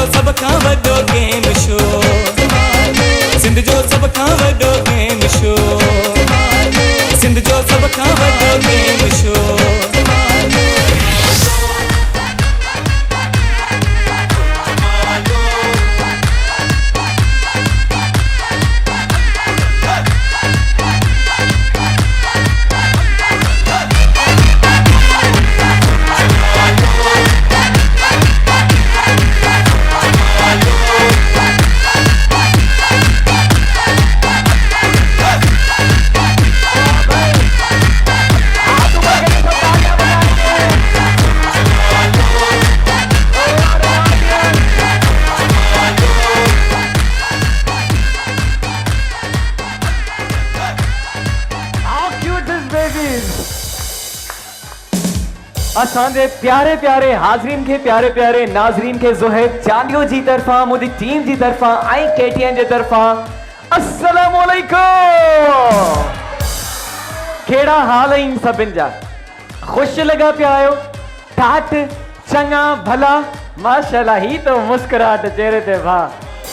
जो सब खां वॾो गेम शो, सिंध जो सब खां वॾो गेम शो, सिंध जो सब खां वॾो गेम शो। असांजे प्यारे प्यारे हाज़रीन के प्यारे प्यारे नाज़रीन के ज़ोहेब चांडियो जी तरफा मुझी टीम जी तरफा आई KTN जी तरफा अस्सलाम वालेकुम। केड़ा हाल है इन सभिन जा? खुश लगा पिया आयो? ठाठ चंगा भला माशाल्लाह ही तो मुस्कुराहट चेहरे ते वाह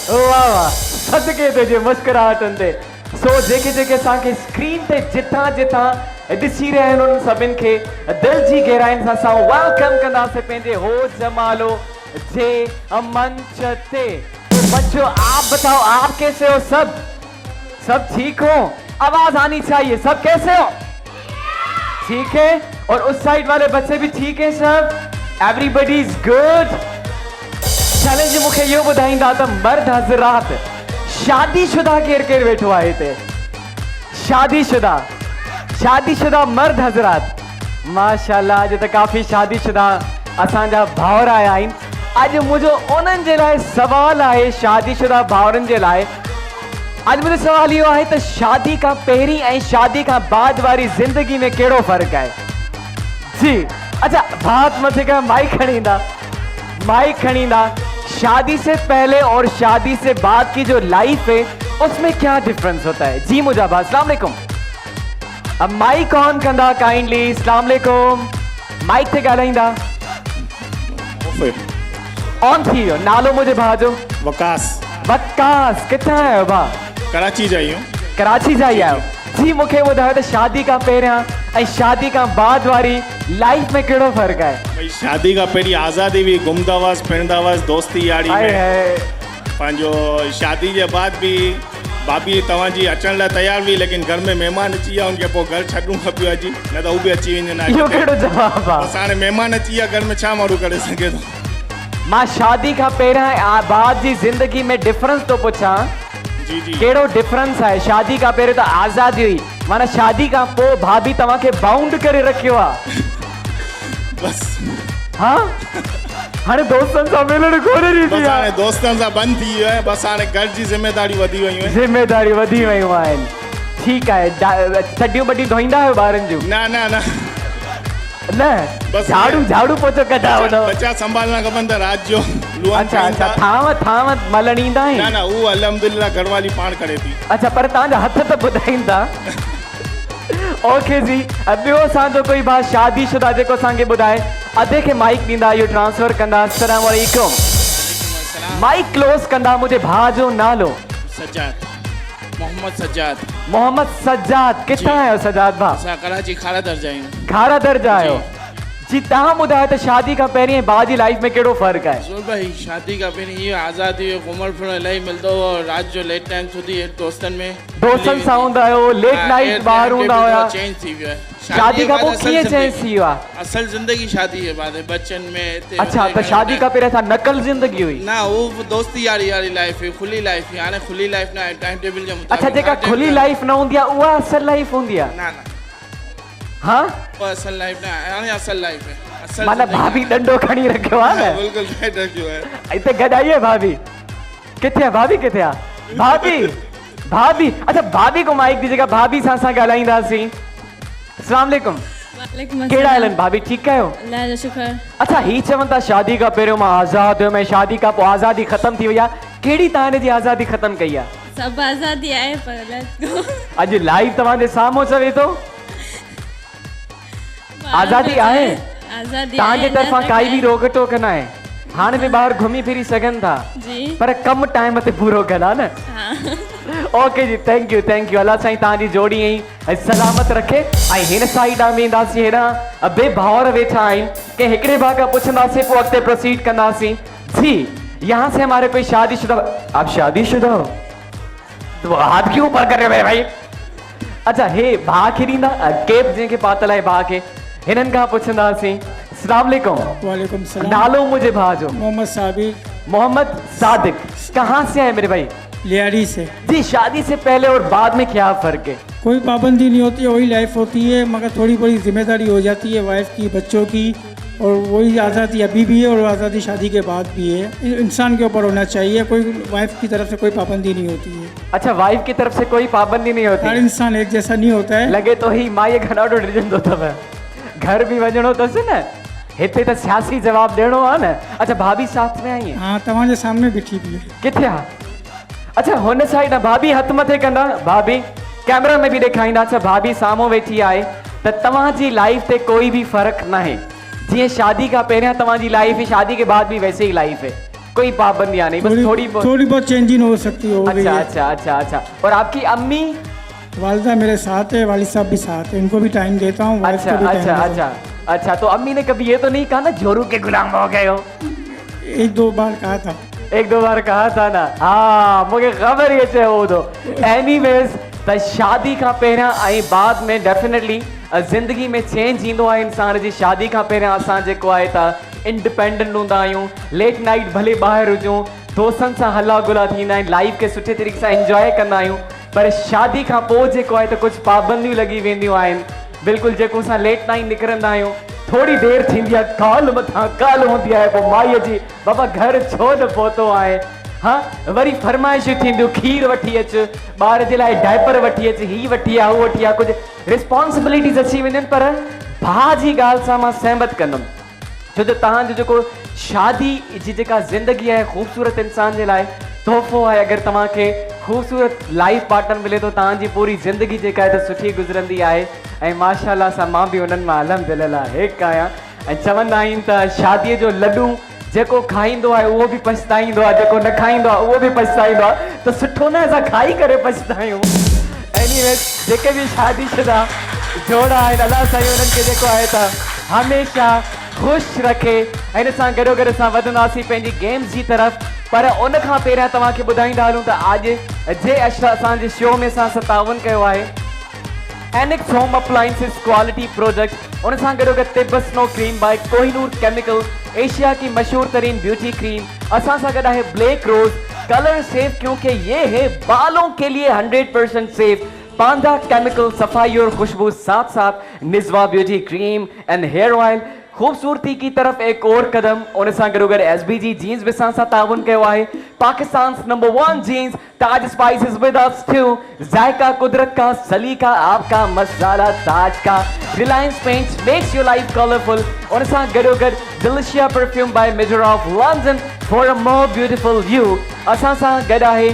वाह वाह सदके ते जे मुस्कुराहटन ते। सो जेके जेके असांखे स्क्रीन ते जिथां जिथां ॾिसी रहिया आहिनि उन सभिनि खे दिल जी गहराइनि सां असां वेलकम कंदासीं पंहिंजे हो जमालो जे मंच ते। बच्चों आप बताओ आप कैसे हो? सब ठीक हो? आवाज आनी चाहिए। सब कैसे हो? ठीक है? और उस साइड वाले बच्चे भी ठीक है सब? Everybody is good? चैलेंज मूंखे इहो ॿुधाईंदा त मर्द हज़रात शादीशुदा केर केर वेठो आहे हिते? शादीशुदा मर्द हज़रात माशाल्लाह अॼु त काफ़ी शादीशुदा असांजा भाउर आया आहिनि। अॼु मुंहिंजो उन्हनि जे लाइ सवाल आहे, शादीशुदा भाउरनि जे लाइ अॼु मुंहिंजो सवाल इहो आहे त शादी खां पहिरीं ऐं शादी खां बाद वारी ज़िंदगी में कहिड़ो फ़र्क़ु आहे? जी अच्छा बात मथे का माइक खणी ईंदा। शादी से पहले और शादी से बाद की जो लाइफ है उसमें क्या डिफरेंस होता है? जी मुजाबा अस्सलाम वालेकुम। अब माइक ऑन कंदा काइंडली। अस्सलाम वालेकुम। माइक ते ॻाल्हाईंदा। ऑन थी वियो। नालो मुझे भाजो? वकास। किथां आयो भा? कराची जा आहियूं। कराची जा ही आयो? जी मूंखे ॿुधायो त शादी खां पहिरियां ऐं शादी खां बाद वारी लाइफ में कहिड़ो फ़र्क़ु आहे? भाई शादी खां पहिरीं आज़ादी हुई, घुमंदा हुआसीं फिरंदा हुआसीं दोस्ती यारी में। पंहिंजो शादी जे बाद भी भाभी तव्हांजी अचण लाइ तयार हुई, लेकिन घर में महिमान अची विया, उनखे पोइ घर छॾणो खपियो अची, न त हू बि अची वञनि। इहो कहिड़ो जवाबु आहे? असां हाणे महिमान अची विया घर में, छा माण्हू करे सघे थो? मां शादी खां पहिरियां ऐं बाद जी ज़िंदगी में डिफरेंस थो पुछां। जी जी कहिड़ो डिफरेंस आहे? शादी खां पहिरियों त आज़ादी हुई, माना शादी खां पोइ भाभी तव्हांखे बाउंड करे रखियो आहे। बस हाँ हाणे दोस्तनि सां मिलण कोन्हे ॾींदी आहे। हाणे दोस्तनि सां बंदि थी वियो आहे। बसि हाणे घर जी ज़िम्मेदारी वधी वयूं आहिनि। ज़िम्मेदारी वधी वयूं आहिनि। ठीकु आहे। चडियूं बडियूं धोईंदा आहियो ॿारनि जूं? न झाड़ू पोचो कढा वञो। बच्चा संभालना खपनि त रात जो। अच्छा थांव मलण ईंदा आहिनि? न उहो अल्हम्दुलिल्लाह घरवाली पाण करे थी। अच्छा पर तव्हांजा हथ त ॿुधाईंदा। ओके जी। ॿियो असांजो कोई भाउ शादीशुदा जेको असांखे ॿुधाए? अधे खे माइक ॾींदा, इहो ट्रांसफर कंदा। अस्सलाम वालेकुम। माइक क्लोज कंदा। मुंहिंजे भाउ जो नालो? मोहम्मद सज्जाद। किथां आहियो सज्जाद भाउ? असां कराची खारा दर्जा आहियूं। खारा दर्जा आहियो? जी तव्हां ॿुधायो त शादी खां पहिरीं बाद जी लाइफ में कहिड़ो फ़र्क़ु आहे? ज़ोर भाई शादी खां पहिरीं इहो आज़ादी हुयो, घुमण फिरण इलाही मिलंदो हो। राति जो लेट नाइट સુધી दोस्तनि सां हूंदा आहियो, लेट नाइट ॿाहिरि हूंदा हुया। चेंज थी वियो आहे। शादी खां पोइ कीअं चेंज थी वियो आहे? असल ज़िंदगी शादी जे बाद बच्चन में। अच्छा त शादी खां पहिरियों छा नकल ज़िंदगी हुई? ना वो दोस्ती यारी वारी लाइफ हुई, खुली लाइफ हुई। हाणे खुली लाइफ ना टाइम टेबल जे मुताबिक। अच्छा जेका खुली लाइफ न हूंदी आहे उहा असल लाइफ हूंदी आहे? ना हाँ असल लाइफ ना हाणे असल लाइफ है। माना भाभी डंडो खणी रखियो आहे न? बिल्कुल राइट रखियो है। हिते गॾाइए भाभी। किथे आहे भाभी? किथे आहे भाभी? अच्छा भाभी को माइक दीजिएगा। भाभी सां असां ॻाल्हाईंदासीं। अस्सलाम वालेकुम। कहिड़ा हाल आहिनि भाभी? ठीकु आहियो? अल्लाह जो शुक्र। अच्छा ही चवनि था शादी खां पहिरियों मां आज़ाद हुयमि, शादी खां पोइ आज़ादी ख़तम थी वई आहे। कहिड़ी तव्हां हिन जी आज़ादी ख़तम कई आहे? सब आज़ादी आहे पर अॼु लाइव तव्हांजे साम्हूं चवे थो आज़ादी आहे? आज़ादी तव्हांजे तरफ़ां काई बि रोक टोक न आहे? हाणे बि ॿाहिरि घुमी फिरी सघनि था जी पर कम टाइम ते पूरो कनि न हाँ ओके जी थैंक यू अल्लाह साईं तव्हांजी जोड़ी ऐं सलामत रखे ऐं हिन साइड में ईंदासीं हेॾां ॿे भाउर वेठा आहिनि के हिकिड़े भाउ खां पुछंदासीं पोइ अॻिते प्रोसीड कंदासीं जी यहाँ से हमारे कोई शादीशुदा आप शादीशुदा हो तो हाथ क्यों ऊपर कर रहे हो भाई अच्छा हे भाउ खे ॾींदा केप जंहिंखे पातल आहे भाउ खे हिननि खां पुछंदासीं अस्सलाम वालेकुम वालेकुम सलाम। नालो मुझे भाउ जो मोहम्मद साबिर, मोहम्मद सादिक कहाँ से है मेरे भाई लियारी से। जी शादी से पहले और बाद में क्या फर्क है कोई पाबंदी नहीं होती है, वही लाइफ होती है, मगर थोड़ी बड़ी जिम्मेदारी हो जाती है वाइफ की, बच्चों की, और वही आज़ादी अभी भी है और आज़ादी शादी के बाद भी है। इंसान के ऊपर होना चाहिए, कोई वाइफ की तरफ से कोई पाबंदी नहीं होती है। अच्छा वाइफ की तरफ से कोई पाबंदी नहीं होती हर इंसान एक जैसा नहीं होता है। लगे तो ही माँ ये घना डिजन अथव घर भी वञणो अथसि न हिते त सियासी जवाब ॾियणो आहे न अच्छा भाभी साथ में आई है हाँ तव्हांजे सामने बीठी भी है। किथे आहे अच्छा हुन साइड आहे भाभी हथ मथे कंदा भाभी कैमरा में भी ॾेखारींदा अच्छा भाभी साम्हूं वेठी आहे त तव्हांजी लाइफ ते कोई भी फर्क न आहे जीअं शादी खां पहिरियां तव्हांजी लाइफ है शादी के बाद भी वैसे ही लाइफ है कोई पाबंदियां नहीं बस थोड़ी बहुत चेंजिंग हो सकती है। अच्छा अच्छा अच्छा अच्छा और आपकी अम्मी वालिदा मेरे साथ है, वालिद साहब भी साथ है, इनको भी टाइम देता हूँ। अच्छा अच्छा अच्छा अच्छा तो अम्मी ने कभी ये तो नहीं कहा ना जोरू के गुलाम हो गए हो एक दो बार कहा था। एक दो बार कहा था ना हाँ मुझे खबर ये से हो दो एनीवेज त शादी का पहिरियां ऐं बाद में डेफिनेटली ज़िंदगी में चेंज ईंदो आहे इंसान जी शादी का पहिरियां असां जेको आहे त इंडिपेंडेंट हूंदा आहियूं लेट नाइट भले ॿाहिरि हुजूं दोस्तनि सां हला गुला थींदा आहिनि लाइफ खे सुठे तरीक़े सां इंजॉय कंदा आहियूं पर शादी खां पोइ जेको आहे त कुझु पाबंदियूं लॻी वेंदियूं आहिनि बिल्कुलु जेको असां लेट नाइट निकिरंदा आहियूं थोड़ी देर थींदी आहे काल मथां काल हूंदी आहे पोइ माईअ जी बाबा घर छो न पहुतो आहे हाँ वरी फरमाइशूं थींदियूं खीर वठी अचु ॿार जे लाइ डायपर वठी अचु ही वठी आ हू वठी आ कुझु रिस्पॉन्सिबिलिटीज़ अची वेंदियूं आहिनि पर भाउ जी ॻाल्हि सां मां सहमत कंदुमि छो जो तव्हांजो जेको शादी जी जेका ज़िंदगी आहे ख़ूबसूरत इंसान जे लाइ तोहफ़ो आहे अगरि तव्हांखे ख़ूबसूरत लाइफ पार्टनर मिले थो तव्हांजी पूरी ज़िंदगी जेका आहे त सुठी गुज़रंदी आहे ऐं माशाअल्लाह सां मां बि उन्हनि मां अल्हम्दुलिल्लाह हिकु आहियां ऐं चवंदा आहिनि त शादीअ जो लॾूं जेको खाईंदो आहे उहो बि पछताईंदो आहे जेको न खाईंदो आहे उहो बि पछताईंदो आहे त सुठो न असां खाई करे पछतायूं एनीवेज जेके बि शादीशुदा जोड़ा आहिनि अलाह साईं उन्हनि खे जेको आहे त हमेशह ख़ुशि रखे ऐं हिन सां गॾो गॾु असां वधंदासीं पंहिंजी गेम्स जी तरफ़ पर उन खां पहिरियां तव्हांखे ॿुधाईंदा हलूं त अॼु जे असांजे शो में असां ताउन कयो आहे annex home appliances quality product उन सां गॾो गॾु Tibet snow cream by Kohinoor chemical Asia की मशहूर तरीन ब्यूटी क्रीम असां सां गॾु आहे ब्लैक रोज कलर सेफ क्योंकि ये है बालों के लिए 100% सेफ पांडा केमिकल सफाई और खुशबू साथ साथ Nizwa beauty cream and hair oil खूबसूरती की तरफ एक और कदम उन सां गॾो गॾु SBG जीन्स बि असां सां ताउन कयो आहे Pakistan number 1 jeans Taj spices with us to जायका कुदरत का सलीका आपका मसाला ताज का Reliance paints makes your life colourful उन सां गॾो गॾु डिलिशिया perfume by major of London for a more beautiful view असां सां गॾु आहे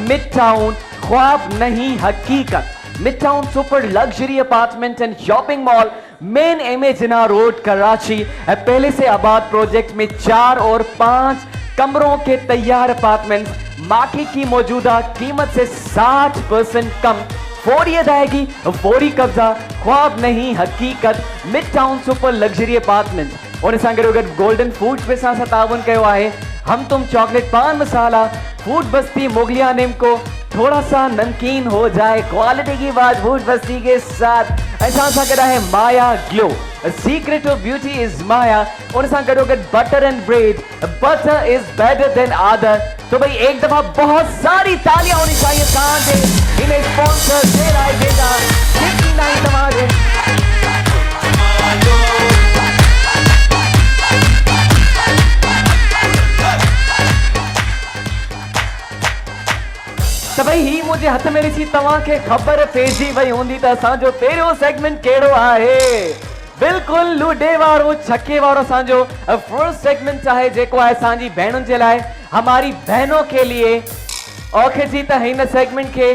मिड टाउन ख्वाब नहीं हकीकत Midtown super luxury apartment and shopping mall main इमेजिना रोड कराची पहले से आबाद प्रोजेक्ट में 4 और 5 कमरों के तैयार अपार्टमेंट मार्केट की मौजूदा कीमत से 60% कम फौरी अदायगी फौरी कब्जा ख्वाब नहीं हकीकत मिडटाउन सुपर लग्जरी अपार्टमेंट और सां गॾो गॾु गोल्डन फूड्स में सां ताउन कयो आहे हम तुम चॉकलेट पान मसाला फूड बस्ती मुगलिया निम्को थोड़ा सा नमकीन हो जाए क्वालिटी की बात फूड बस्ती के साथ ऐसा सा गड़ा है Maya glow secret of beauty is Maya और सां गड़ो गड़ butter and bread butter is better than other तो भाई एक दफा बहुत सारी तालियां होनी चाहिए साथ इन्हें स्पॉन्सर दे रहा है बेटा 69 तमारे तो भाई ही मुझे हथ में ॾिसी तव्हांखे ख़बर पइजी वई हूंदी त असांजो पहिरियों सेगमेंट कहिड़ो आहे बिल्कुलु लूडे वारो छके वारो असांजो फर्स्ट सेगमेंट आहे जेको आहे असांजी भेणुनि जे लाइ हमारी बहनों के लिए ओके जी त हिन सेगमेंट खे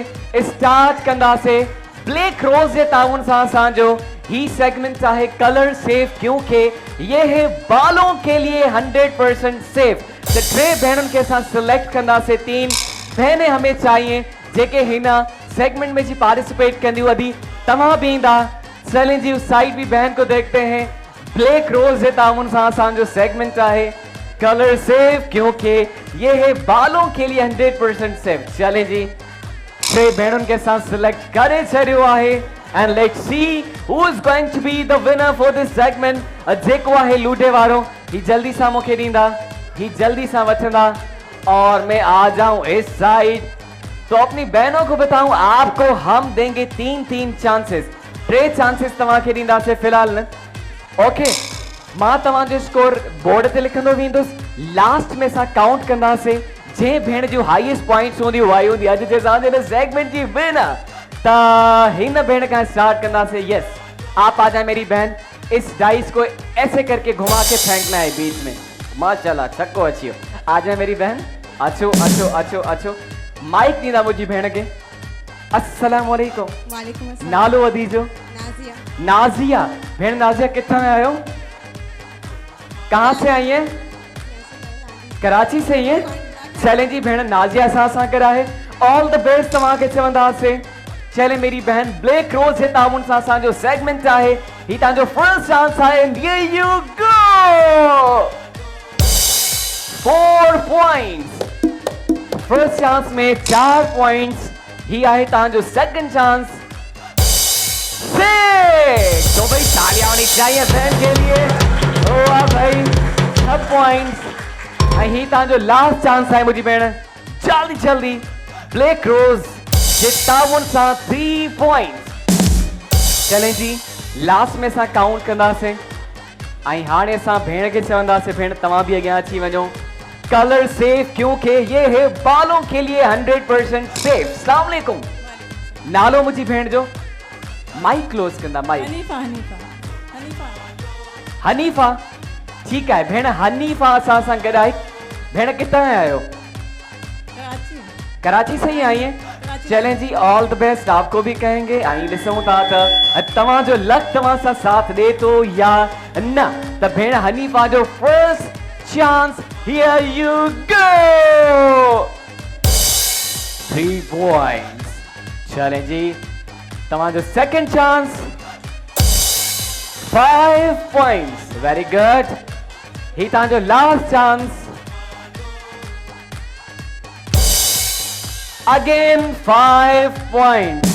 स्टार्ट कंदासीं ब्लैक रोज जे ताउन सां असांजो ही सेगमेंट चाहे कलर सेफ क्योंकि ये है बालों के लिए 100% सेफ। तो टे भेणन के साथ सिलेक्ट करना से 3 बहनें हमें चाहिए जेके हिना सेगमेंट में जी पार्टिसिपेट कंदियूं। अभी तमाम भी इंदा चलें जी उस साइड भी बहन को देखते हैं। ब्लैक रोज है तामुन सां जो सेगमेंट है कलर सेफ क्योंकि ये है बालों के लिए 100% सेफ। चलें जी टे बहनों के साथ सिलेक्ट करे छड़ियो है and let's see who is going to be the winner for this segment. जेको है लूडे वारो ही जल्दी सा मुखे दींदा, ही जल्दी सा वठंदा और मैं आ जाऊं इस साइड। तो अपनी बहनों को बताऊं आपको हम देंगे 3 चांसेस, 3 चांसेस तवा के दींदा से फिलहाल न। ओके मां तवा जो स्कोर बोर्ड ते लिखंदो वेंदुस, लास्ट में सा काउंट कंदा से जे भेण जो हाईएस्ट पॉइंट्स होंदी वाई होंदी आज जे सां जे सेगमेंट जी विनर ता हिन भेण का स्टार्ट करना से। यस आप आ जाए मेरी बहन, इस डाइस को ऐसे करके घुमा के फेंकना है बीच में। माशाल्लाह छक्को अचियो। आ जाए मेरी बहन, अचो अचो अचो अचो। माइक दीदा मुझी भेण के। अस्सलाम वालेकुम। वालेकुम अस्सलाम। नालो अदीजो? नाजिया। नाजिया। भेण नाजिया कितना में आयो? कहां से आई है? कराची से ही है। चलें जी भेण नाजिया सां करा है ऑल द बेस्ट तवा के चवंदा से। चले मेरी बहन ब्लैक रोज है तामुन सां जो सेगमेंट है ही ता जो फर्स्ट चांस है and here you go 4 points. First chance में 4 पॉइंट्स ही आए ता जो सेकंड चांस 6। तो भाई तालियां होनी चाहिए बहन के लिए। ओ वाह भाई 6 पॉइंट्स ही ता जो लास्ट चांस है मुझी बहन जल्दी जल्दी ब्लैक रोज तामुन सा 3 पॉइंट्स। चलें जी लास्ट में सा काउंट कंदा से आई हाने सा भेण के चवंदा से भेण तवा भी अगियां अची वञो। कलर सेफ क्योंकि ये है बालों के लिए 100% सेफ। अस्सलाम वालेकुम। नालो मुझी भेण जो? माइक क्लोज कंदा माइक। हनीफा हनीफा हनीफा हनीफा ठीक है भेण हनीफा असां सां गॾु आहे। भेण किथां आयो? कराची। कराची से ही आई है। चलें जी ऑल द बेस्ट आपको भी कहेंगे। आई ॾिसूं था त तव्हां जो लक तव्हां सां साथ ॾे तो या न। त भेण हनीफा जो first chance here you go 3 points. चलें जी तव्हां जो second chance 5 points. Very good. ही तव्हां जो लास्ट चांस अगेन 5 पॉइंट्स।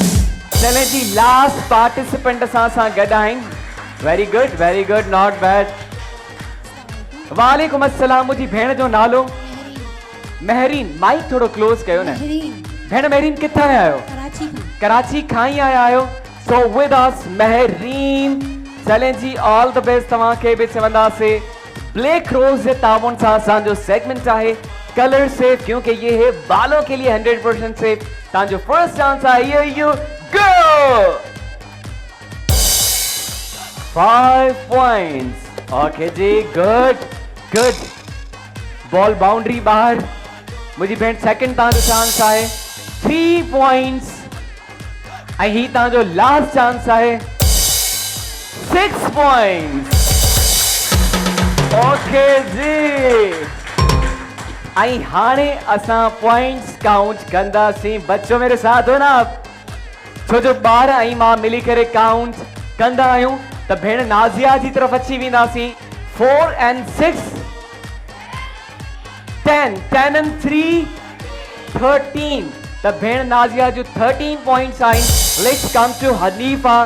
चले जी लास्ट पार्टिसिपेंट सां गॾु आहिनि। Very good not bad. वालेकुम अस्सलाम। मुझी भेण जो नालो? महरीन। माइक थोड़ो क्लोज कयो न। भेण महरीन किथां आयो? कराची खां ही आया आयो। So with us Mehreen. चलें जी ऑल द बेस्ट तव्हां खे बि चवंदासीं। ब्लैक रोज जे तामुन सां असांजो सेगमेंट आहे कलर सेफ क्योंकि ये है बालों के लिए 100% सेफ। तांजो फर्स्ट चांस है here you go 5 points. Okay जी गुड। बॉल बाउंड्री बाहर। मुझी भेण सेकंड तांजो चांस है 3 पॉइंट्स। आई ही तांजो लास्ट चांस है 6 पॉइंट्स। ओके जी आई हाने असां पॉइंट्स काउंट कंदासीं। बच्चों मेरे साथ हो ना आप? छो जो बार आई मां मिली करे काउंट कंदा आहियूं त भेण नाजिया जी तरफ अची वेंदासीं। 4 and 6 10 and 3 13। त भेण नाजिया जो 13 पॉइंट्स आहिनि। Let's come to Hanifa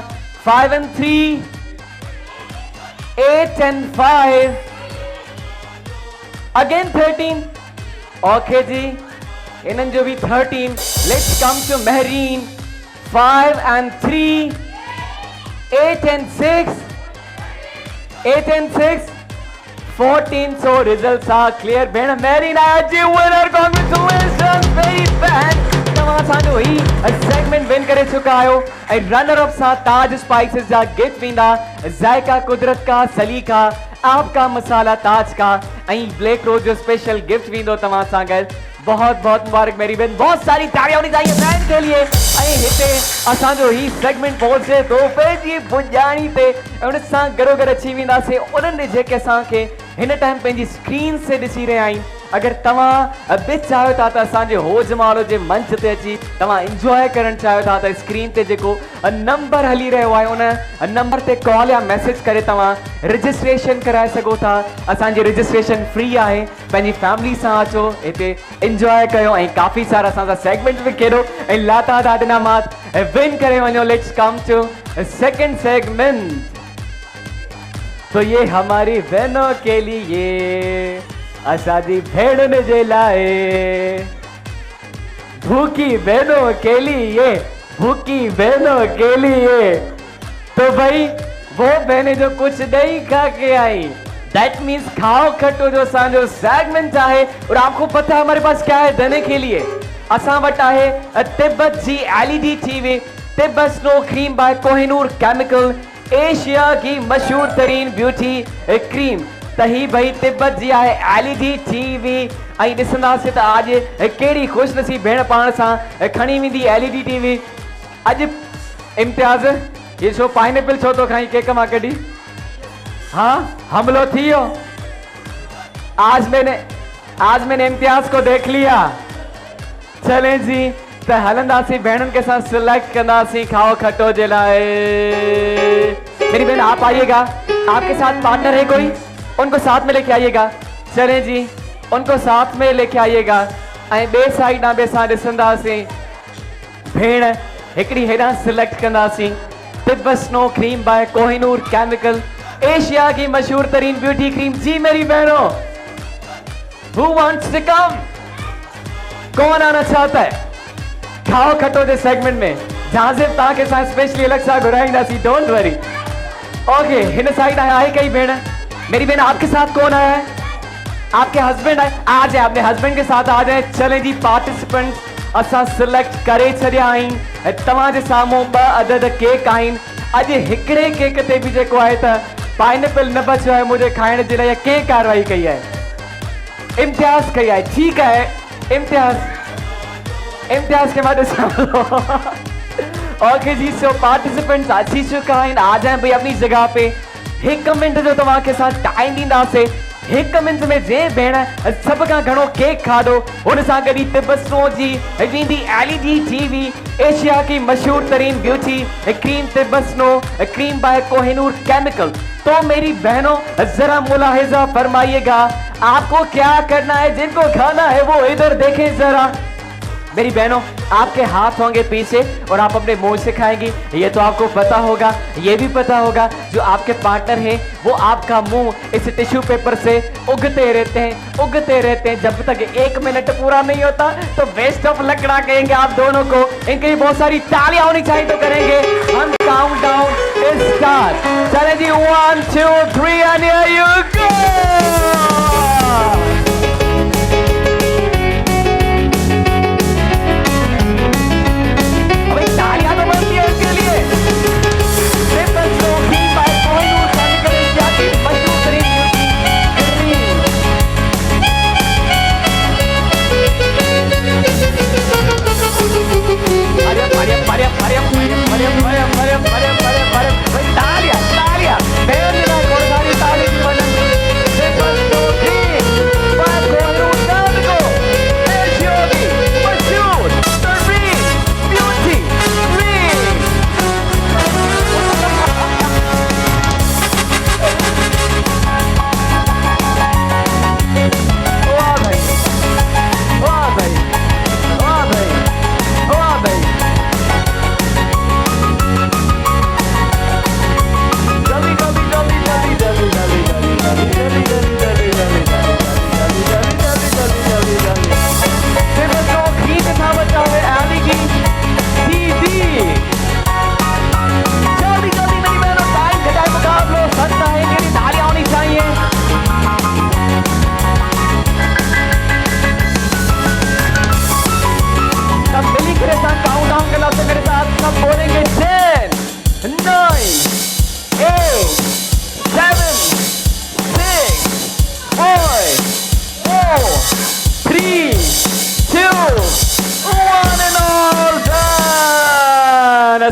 5 and 3 8 and 5 again 13। Okay जी इन्हनि जो भी 13। Let's come to Mahreen 5 and 3 8 and 6 8 and 6 14। so results are clear। भेण महरीन आज जी विनर। कांग्रेचुलेशंस मेरी बहन। तव्हां असांजो ही सेगमेंट विन करे चुका आहियो ऐं रनर अप सां ताज स्पाइसेस जा गिफ्ट वेंदा। जायका कुदरत का, सलीका आपका, मसाला ताज का ऐं ब्लैक रोज जो स्पेशल गिफ्ट वेंदो तव्हां सां गॾु। बहुत बहुत मुबारक मेरी बहन, बहुत सारी तालियां होनी चाहिए बहन के लिए। ऐं हिते असांजो ही सेगमेंट पहुंचे तो पंहिंजी पुॼाणी ते उन सां गॾो गॾु अची वेंदासीं उन्हनि जेके असांखे हिन टाइम पंहिंजी स्क्रीन से ॾिसी रहिया आहिनि। अगर तव्हां बि चाहियो था त असांजे होजमालो जे मंच ते अची तव्हां इंजॉय करणु चाहियो था त स्क्रीन ते जेको नंबर हली रहियो आहे उन नंबर ते कॉल या मैसेज करे तव्हां रजिस्ट्रेशन कराए सघो था। असांजी रजिस्ट्रेशन फ्री आहे। पंहिंजी फैमिली सां अचो, हिते इंजॉय कयो ऐं काफ़ी सारा असांजा सेगमेंट बि खेॾो ऐं लातादाद इनामात विन करे वञो। Let's come to second segment. तो ये हमारी बहनों के लिए, असादी भेड़न जे लाए, भूखी बहनों के लिए, भूखी बहनों के लिए। तो भाई वो बहनें जो कुछ नहीं खा के आई, दैट मीन्स खाओ खट्टो जो सांजो सेगमेंट है। और आपको पता है हमारे पास क्या है देने के लिए? असा वटा है तिब्बत जी LED TV, Tibet snow cream by Kohinoor chemical, Asia की मशहूर तरीन ब्यूटी क्रीम। तही भाई तिब्बत जी है एलईडी टीवी। ऐं ॾिसंदासीं त आज कहिड़ी ख़ुशनसीब भेण पाण सां खणी वेंदी एलईडी टीवी। अॼु इम्तियाज़ ये छो पाइनएप्पल छो तो खाई केक मां कढी? हाँ हमलो थी वियो। आज मैंने इम्तियाज को देख लिया। चले जी त हलंदासीं भेणुनि के साथ सिलेक्ट कंदासीं खाओ खट्टो जे लाए। मेरी बहन आप आइएगा, आपके साथ पार्टनर है कोई, उनको साथ में लेके आइएगा। चले जी उनको साथ में लेके आइएगा। ऐं ॿिए साइड ना बेसा ॾिसंदासीं भेण हिकिड़ी हेॾां सिलेक्ट कंदासीं Tibet snow cream by Kohinoor chemical, Asia की मशहूर तरीन ब्यूटी क्रीम। जी मेरी बहनों, हु वांट्स टू कम? कौन आना चाहता है खाओ खट्टो जे सेगमेंट में? जहां से ताके साथ स्पेशली अलग सा घुराईंदासीं, डोंट वरी। ओके हिन साइड आया है कई भेण। मेरी बहन आपके साथ कौन आया है? आपके हस्बैंड आए? आ जाए, अपने हस्बैंड के साथ आ जाए। चले जी पार्टिसिपेंट असा सिलेक्ट करे छड़िया आहिनि। तव्हां जे साम्हूं ॿ अदद केक आहिनि। अॼु हिकिड़े केक ते बि जेको आहे त पाइनएप्पल न बचियो आहे मुझे खाइण जे लाइ। कंहिं कार्रवाई कई है? इम्तियाज़ कई है। ठीक है इम्तियाज के बाद ओके जी, सो पार्टिसिपेंट्स अची चुका आहिनि। आ जाए भाई अपनी जगह पे। हिकु मिनट जो तव्हांखे सां टाइम ॾींदासीं। हिकु मिनट में जे भेण सभ खां घणो केक खाधो हुन सां गॾु तिब्बत स्नो जी वेंदी एलईडी टीवी, एशिया की मशहूर तरीन beauty cream Tibet snow cream by Kohinoor chemical. तो मेरी बहनों जरा मुलाहिजा फरमाइएगा, आपको क्या करना है? जिनको खाना है वो इधर देखें जरा। मेरी बहनों आपके हाथ होंगे पीछे और आप अपने मुंह से खाएंगी, ये तो आपको पता होगा। ये भी पता होगा जो आपके पार्टनर हैं वो आपका मुंह इस टिश्यू पेपर से उगते रहते हैं जब तक 1 मिनट पूरा नहीं होता। तो बेस्ट ऑफ लकड़ा कहेंगे आप दोनों को। इनके लिए बहुत सारी तालियां होनी चाहिए। तो करेंगे हम काउंटडाउन स्टार्ट। चले जी 1 2 3 एंड हियर यू गो।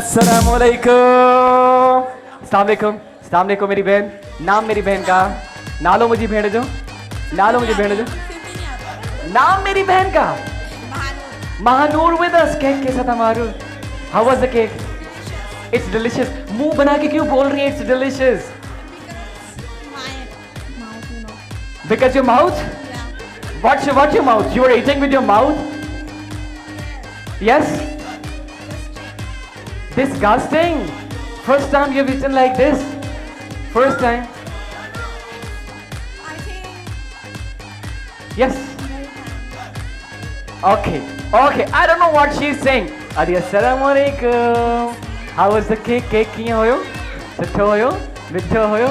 अस्सलामुअलैकुम। अस्सलाम वालेकुम मेरी बहन। नाम मेरी बहन का, नालो मुझी भेण जो, नालो मुझी भेण जो, नाम मेरी बहन का महानूर विद अस। केक कैसा था Mahnoor? How was the cake? It's delicious. मुंह बना के क्यों बोल रही है it's delicious? Because your mouth? What's your mouth? You are eating with your mouth? Yes? Disgusting. First time you've eaten like this? First time? I think Yes? Okay. I don't know what she's saying. Adi assalamu alaikum. How was the cake? Cake kiya hoyo? Sutho hoyo? Mitho hoyo?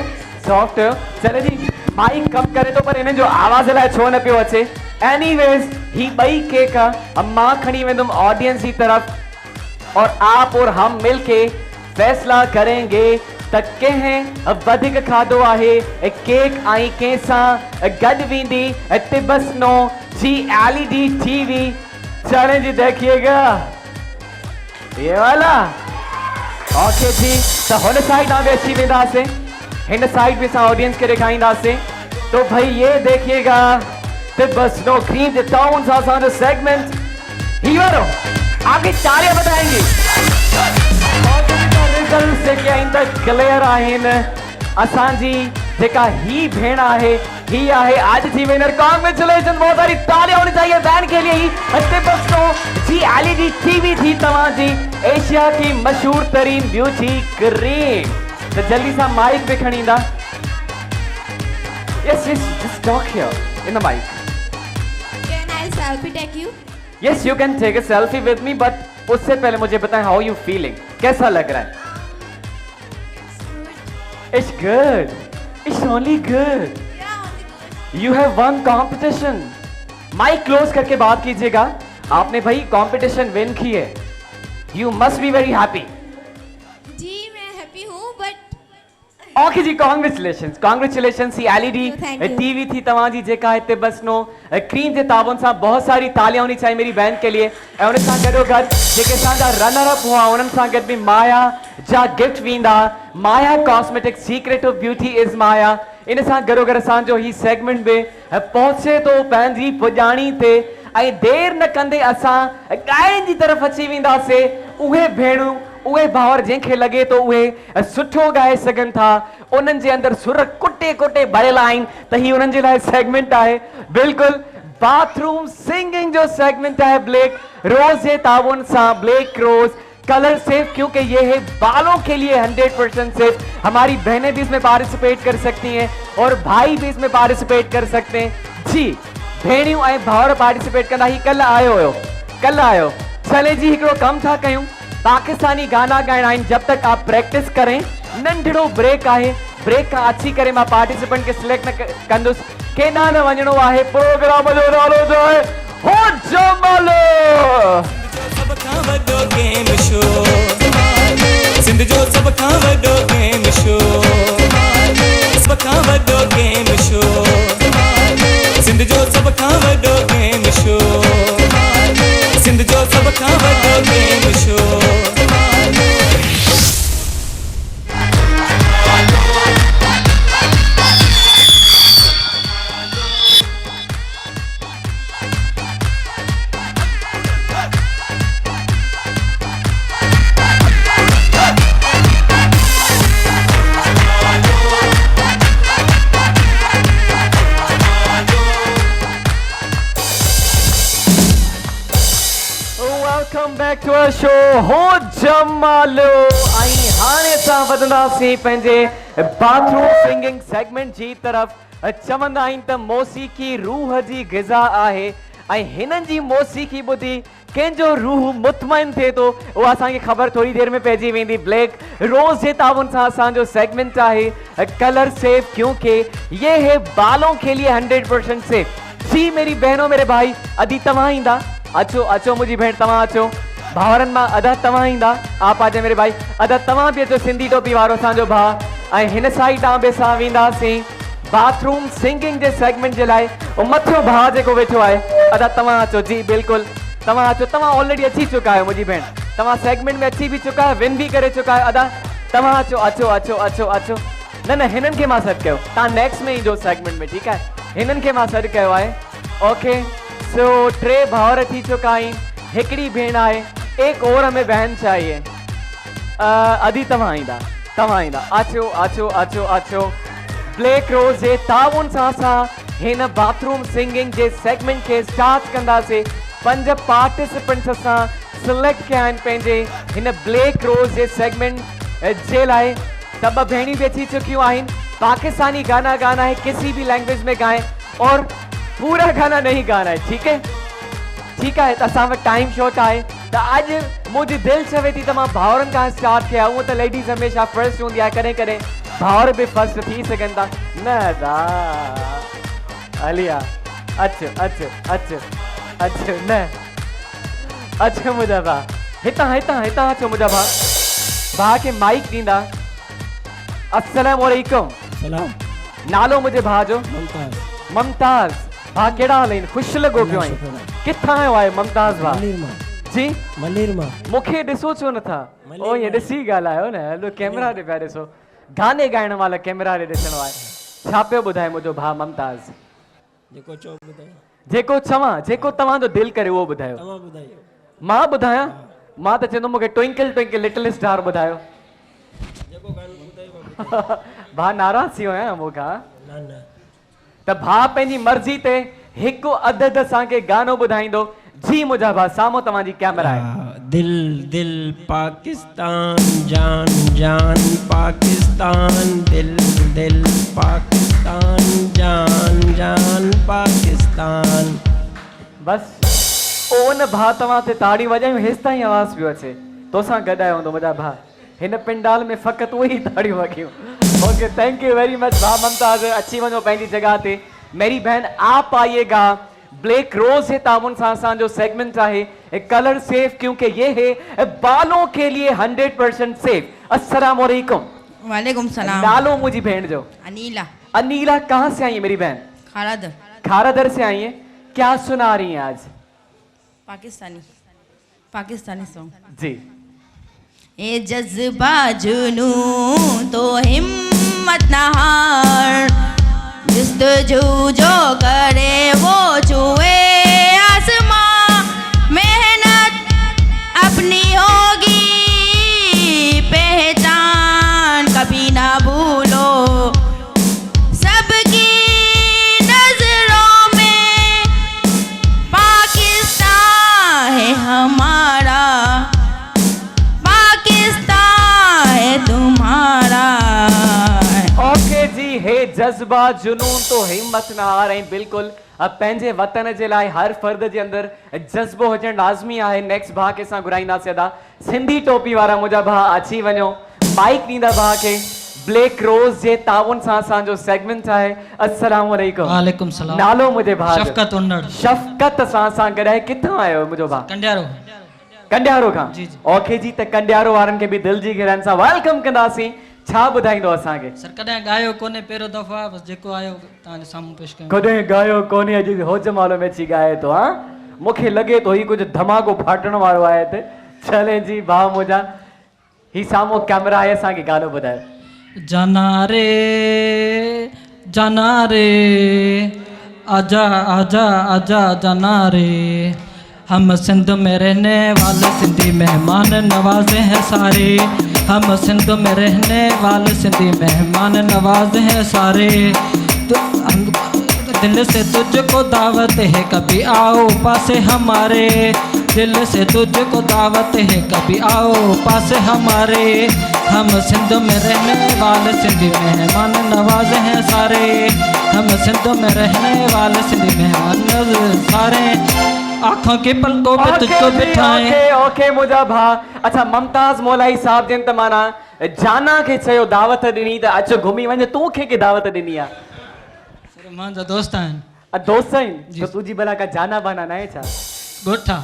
Soft hoyo? चले जी mic कम करे तो पर इन्हें जो आवाज लाए छो न पियो अचे। Anyways, ही बई केक अम्मा खड़ी में तुम ऑडियंस की तरफ और आप और हम मिलके फैसला करेंगे तक हैं वधिक खाधो आहे केक आई केसा गड विंदी तिबसनो जी LED TV चैलेंज देखिएगा ये वाला। ओके जी तो हुन साइड आवे अची वेंदासीं, हिन साइड भी असां ऑडियंस के दिखाईंदासीं। तो भाई ये देखिएगा तिबसनो क्रीम जे टाउन सां असांजो सेगमेंट ही वारो आगे तालियां बजाएंगे। रिजल्ट जेके आहिनि त क्लियर आहिनि। असांजी जेका ही भेण आहे ही आहे आज जी विनर। कांग्रेचुलेशन, बहुत सारी तालियां होनी चाहिए बैन के लिए। ही तिबसनो जी LED TV थी तव्हांजी एशिया की मशहूर तरीन ब्यूटी क्रीम। तो जल्दी सा माइक पे खणी ईंदा। Yes, just talk here in the mic. can I selfie take you? Yes, you can take a selfie with me, but उससे पहले मुझे बताएं how you feeling? कैसा लग रहा है? It's good. It's only good. Yeah, only good. You have won competition. Mike close करके बात कीजिएगा। आपने भाई कंपटीशन विन की है। You must be very happy. जी मैं हैप्पी हूँ बट ओके जी कांग्रेचुलेशन सी LED Thank you. TV थी तव्हांजी जेका हिते बसनो क्रीम जे ताबुन सां बहुत सारी तालियां होनी चाहिए मेरी बहन के लिए। ऐं उन सां गॾोगॾु जेके असांजा रनर अप हुआ उन्हनि सां गॾु बि माया जा गिफ्ट वेंदा। Maya cosmetic secret of beauty is Maya. इन सां गॾोगॾु असांजो ही सेगमेंट बि पहुचे थो पंहिंजी पुॼाणी ते। ऐं देर न कंदे असां ॻाइण जी तरफ़ अची वेंदासीं। उहे भेणूं उहे भावर जंहिंखे लगे तो उहे सुठो गाए सघनि था, उन्हनि जे अंदरि सुर कुटे कुटे भरियल आहिनि। त ही उन्हनि जे लाइ सेगमेंट आहे बिल्कुलु बाथरूम सिंगिंग जो सेगमेंट है। ब्लैक रोज जे ताबुन सां ब्लैक रोज कलर सेफ, क्योंकि ये है बालों के लिए 100% सेफ। हमारी बहनें भी इसमें पार्टिसिपेट कर सकती हैं और भाई भी इसमें पार्टिसिपेट कर सकते हैं। जी भेणियों ऐं भावर पार्टिसिपेट कंदा। ही कल आयो। चले जी हिकिड़ो कम था कयूं, पाकिस्तानी गाना गाइणा आहिनि। जब तक आप प्रैक्टिस करें नंढड़ो ब्रेक आहे। ब्रेक का अच्छी करे मां पार्टिसिपेंट के सिलेक्ट न कंदुसि। केॾांहुं न वञणो आहे। प्रोग्राम जो नालो जो आहे हो जमालो। सब खां वॾो गेम शो, सिंध जो सब खां वॾो गेम शो, सब खां वॾो गेम शो, सिंध जो सब खां वॾो गेम शो, सिंध जो सब खां वॾो game show. Welcome back to our show हो जमालो। आई हाणे सां वधंदासीं पंहिंजे बाथरूम सिंगिंग सेगमेंट जी तरफ़। चवंदा आहिनि त मौसीक़ी रूह जी ग़िज़ा आहे ऐं हिननि जी मौसीक़ी ॿुधी कंहिंजो रूह मुतमइन थिए थो। उहा असांखे ख़बर थोरी देर में पइजी वेंदी। ब्लैक रोज़ जे ताबुन सां असांजो सेगमेंट आहे कलर सेफ, क्योंकि ये है बालों के लिए 100% सेफ। जी मेरी बहनों मेरे भाई, अदी तव्हां ईंदा? अचो मुझी भेण तव्हां अचो। भावरनि मां अदा तव्हां ईंदा? आप आजे मेरे भाई। अदा तव्हां बि अचो, सिंधी टोपी वारो असांजो भाउ। ऐं हिन साइड तां बि असां वेंदासीं बाथरूम सिंगिंग जे सेगमेंट जे लाइ। ऐं मथियो भाउ जेको वेठो आहे, अदा तव्हां अचो। जी बिल्कुलु तव्हां अचो। तव्हां ऑलरेडी अची चुका आहियो मुंहिंजी भेण, तव्हां सेगमेंट में अची भी चुका है, विन भी करे चुका है। अदा तव्हां अचो अचो अचो अचो अचो। न न हिननि खे मां सॾु कयो, तव्हां नेक्स्ट में ईंदो सेगमेंट में, ठीकु आहे। हिननि खे मां सॾु कयो आहे। ओके सो 3 भाउर थी चुका आहिनि, हिकिड़ी भेण आहे, एक और में बहन चाहिए। अदी तव्हां ईंदा, तव्हां ईंदा। अचो अचो अचो अचो। ब्लैक रोज़ जे ताउन सां असां हिन बाथरूम सिंगिंग जे सेगमेंट के स्टार्ट कंदासीं। 5 पार्टिसिपेंट्स असां सिलेक्ट कया आहिनि पंहिंजे हिन ब्लैक रोज़ जे सेगमेंट जे लाइ। सब भेणी भी अची चुकियूं आहिनि। पाकिस्तानी गाना गाना है, किसी भी लैंग्वेज में गाएं और पूरा गाना नहीं गाना है, ठीक है? ठीक है, असां वटि टाइम शॉर्ट आहे त अॼु मुंहिंजी दिलि चवे थी त मां भाउरनि खां स्टार्ट कयां। हूअं त लेडीज़ हमेशह फर्स्ट हूंदी आहे, कॾहिं कॾहिं भाउर भी फर्स्ट थी सघनि था। न दा अलिया अच अच अच अच न अच मुंहिंजा भाउ, हितां हितां हितां अचो मुंहिंजा भाउ खे माइक ॾींदा। अस्सलाम वालेकुम। सलाम। नालो मुंहिंजे भाउ जो मुमताज। मुमताज। भाउ कहिड़ा हाल आहिनि? ख़ुशि लॻो पियो आहीं। किथां आयो आहे मुमताज भाउ? जी मलीर मां। मूंखे ॾिसो छो नथा? ओ ये ॾिसी ॻाल्हायो न। हलो कैमरा ॾे पिया ॾिसो। गाने ॻाइण वाला कैमरा ॾे ॾिसणो आहे। छा पियो ॿुधाए मुंहिंजो भाउ मुमताज? जेको चओ ॿुधायो। जेको चवां, जेको तव्हांजो दिलि करे उहो ॿुधायो। तव्हां ॿुधायो। मां ॿुधायां? मां त चवंदुमि मूंखे ट्विंकल ट्विंकल लिटिल स्टार ॿुधायो। जेको गानो ॿुधायो। भाउ नाराज़ थी वियो आहियां मूंखां? न न। त भाउ पंहिंजी मर्ज़ी ते हिकु अदद असांखे गानो ॿुधाईंदो। जी मुंहिंजा भाउ, साम्हूं तव्हांजी कैमरा आहे। दिल दिल पाकिस्तान, जान जान पाकिस्तान, दिल दिल पाकिस्तान, जान जान पाकिस्तान। बस ओन भाउ तव्हां ते ताड़ी वॼायूं, हेसि ताईं आवाज़ पियो अचे। तोसां गॾु आयो हूंदो मुंहिंजा भाउ। हिन पिंडाल में फ़क़ति उहे ई ताड़ियूं वॻियूं। Okay thank you very much भाउ मुमताज। अची वञो पंहिंजी जगह ते। मेरी बहन आप आइएगा। ब्लैक रोज है ताउन से असांजो सेगमेंट है कलर सेफ, क्योंकि ये है बालों के लिए 100% सेफ। अस्सलाम वालेकुम। वालेकुम सलाम। नालो मुझी बहन जो? अनीला। अनीला कहाँ से आई है मेरी बहन? खारादर। खारादर से आई है। क्या सुना रही हैं आज? पाकिस्तानी पाकिस्तानी सॉन्ग जी। ए जज्बा जुनू तो हिम्मत न हार, जस्तजू जो करे वो छुए आसमां, मेहनत अपनी होगी पहचान, कभी ना भूलो सबकी नजरों में पाकिस्तान है हमारा, पाकिस्तान है तुम्हारा। ओके जी, हे जज्बा जुनून तो हिम्मत न हार। बिल्कुल अब पंहिंजे वतन जे लाइ हर फर्द जे अंदर जज्बो हुजणु लाज़मी आहे। नेक्स्ट भाउ खे असां घुराईंदासीं। अदा सिंधी टोपी वारा मुंहिंजा भाउ अची वञो, माइक ॾींदा भाउ खे। ब्लैक रोज जे ताउन सां असांजो सेगमेंट आहे। अस्सलाम वालेकुम। वालेकुम सलाम। नालो मुंहिंजे भाउ जो? शफ़क़त उन्नड़। शफ़क़त सां गॾु आहे। किथां आयो मुंहिंजो भाउ? कंडियारो। कंडियारो खां? जी जी। ओके जी, त कंडियारो वारनि खे बि दिलि जी गहराइनि सां वेलकम कंदासीं। छा ॿुधाईंदो असांखे? सर कॾहिं ॻायो कोन्हे, पहिरियों दफ़ा बस जेको आयो तव्हांजे साम्हूं पेश कयूं। कॾहिं ॻायो कोन्हे, अॼु होज मालो में अची ॻाए थो। हा मूंखे लॻे थो ही कुझु धमाको फाटण वारो आहे हिते। चले जी भाउ मुंहिंजा, ही साम्हूं कैमरा आहे, असांखे गानो ॿुधायो। जाना रे आजा आजा आजा जाना रे, हम सिंध में रहने वाले सिंधी मेहमान नवाज हैं सारे, हम सिंध में रहने वाले सिंधी मेहमान नवाज हैं सारे। दिल से तुझको दावत है कभी आओ पास हमारे, दिल से तुझको दावत है कभी आओ पास हमारे, हम सिंध में रहने वाले सिंधी मेहमान नवाज हैं सारे, हम सिंध में रहने वाले सिंधी मेहमान सारे, आँखों के पलकों पे तुझको बिठाएं। ओके मुंहिंजा भाउ। अच्छा मुमताज मौलाई साहब जिन त माना जाना खे चयो दावत ॾिनी त अचो घुमी वञ, तूं कंहिंखे दावत ॾिनी आहे? सर मुंहिंजा दोस्त आहिनि। दोस्त आहिनि? त तुंहिंजी भला का जाना बाना न आहे छा? ॻोठा।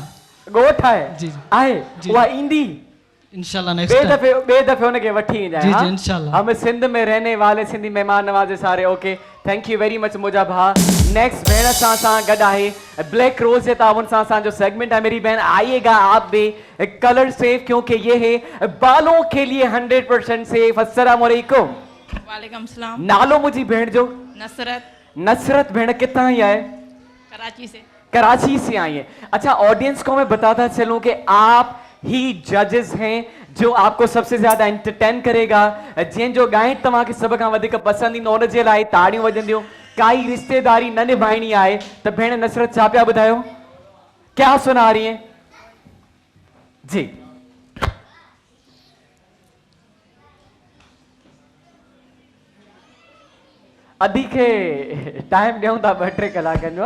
ॻोठ आहे? जी आहे। उहा ईंदी इंशाल्लाह नेक्स्ट ॿे दफ़े हुनखे वठी ईंदा। जी जी इंशाल्लाह। हम सिंध में रहने वाले सिंधी मेहमान नवाज़े सारे। Okay thank you very much मुझा भा। नेक्स्ट भेण सां गॾु आहे ब्लैक रोज जे ताउन सां जो सेगमेंट है मेरी बहन, आइएगा आप भी कलर सेफ, क्योंकि ये है बालों के लिए 100% सेफ। अस्सलाम वालेकुम। वालेकुम सलाम। नालो मुझी भेण जो? नसरत। नसरत भेण कितना ही आए? कराची से। कराची से आई है। अच्छा, ऑडियंस को मैं बताता चलूं कि आप ही जजेस हैं जो आपको सबसे ज्यादा एंटरटेन करेगा। जिन जो गायन तव्हांखे सब खां वधीक पसंद ईंदो उन जे लाइ ताड़ियूं वॼंदियूं। काई रिश्तेदारी न निभाइणी आहे त भेण नसरत छा पिया ॿुधायो, क्या सुना रही है जी? अधी खे टाइम ॾियूं था 2-3 कलाकनि जो।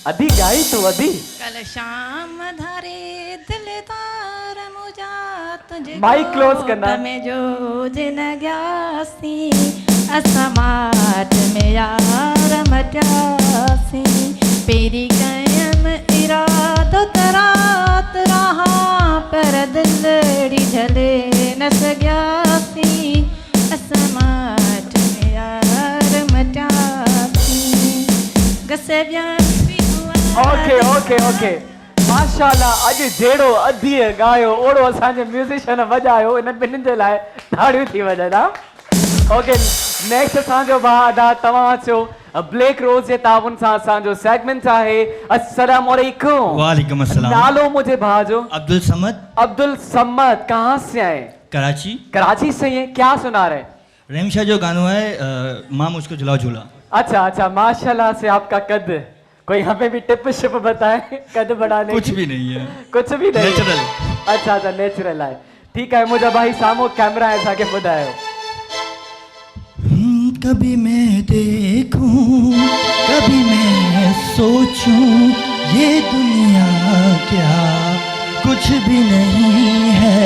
अधी गाई तूं अधी। कल शाम धारे दिलदार मुझा तुझे माइक क्लोज करना में जो जिन ग्यासी असमाट में यार मटासी पेरी कायम इरादो तरात रहा पर दिलड़ी झले न सग्यासी असमाट में यार मटासी गसे ओके ओके ओके माशाल्लाह। अॼु जहिड़ो अधीअ गायो ओड़ो असांजे म्यूज़िशियन वॼायो, इन ॿिन्हिनि जे लाइ ताड़ियूं थी वॼनि। ओके, नेक्स्ट असांजो भाउ अदा तव्हां अचो ब्लैक रोज जे ताउन सां असांजो सेगमेंट आहे। अस्सलाम वालेकुम। वालेकुम अस्सलाम। नालो मुझे भाउ जो? अब्दुल समद। अब्दुल समद, कहाँ से आए? कराची। कराची से ही है। क्या सुना रहे? रेमशा जो गाना है माँ मुझको झुला झूला। अच्छा अच्छा, माशाल्लाह से आपका कद कोई हमें भी टिप शिप बताए कद बढ़ाने? कुछ भी नहीं है, कुछ भी नहीं, नेचुरल। अच्छा अच्छा, नेचुरल है। ठीक है मुझा भाई, सामो कैमरा है साके बुधायो। कभी मैं देखूं कभी मैं सोचूं ये दुनिया क्या कुछ भी नहीं है।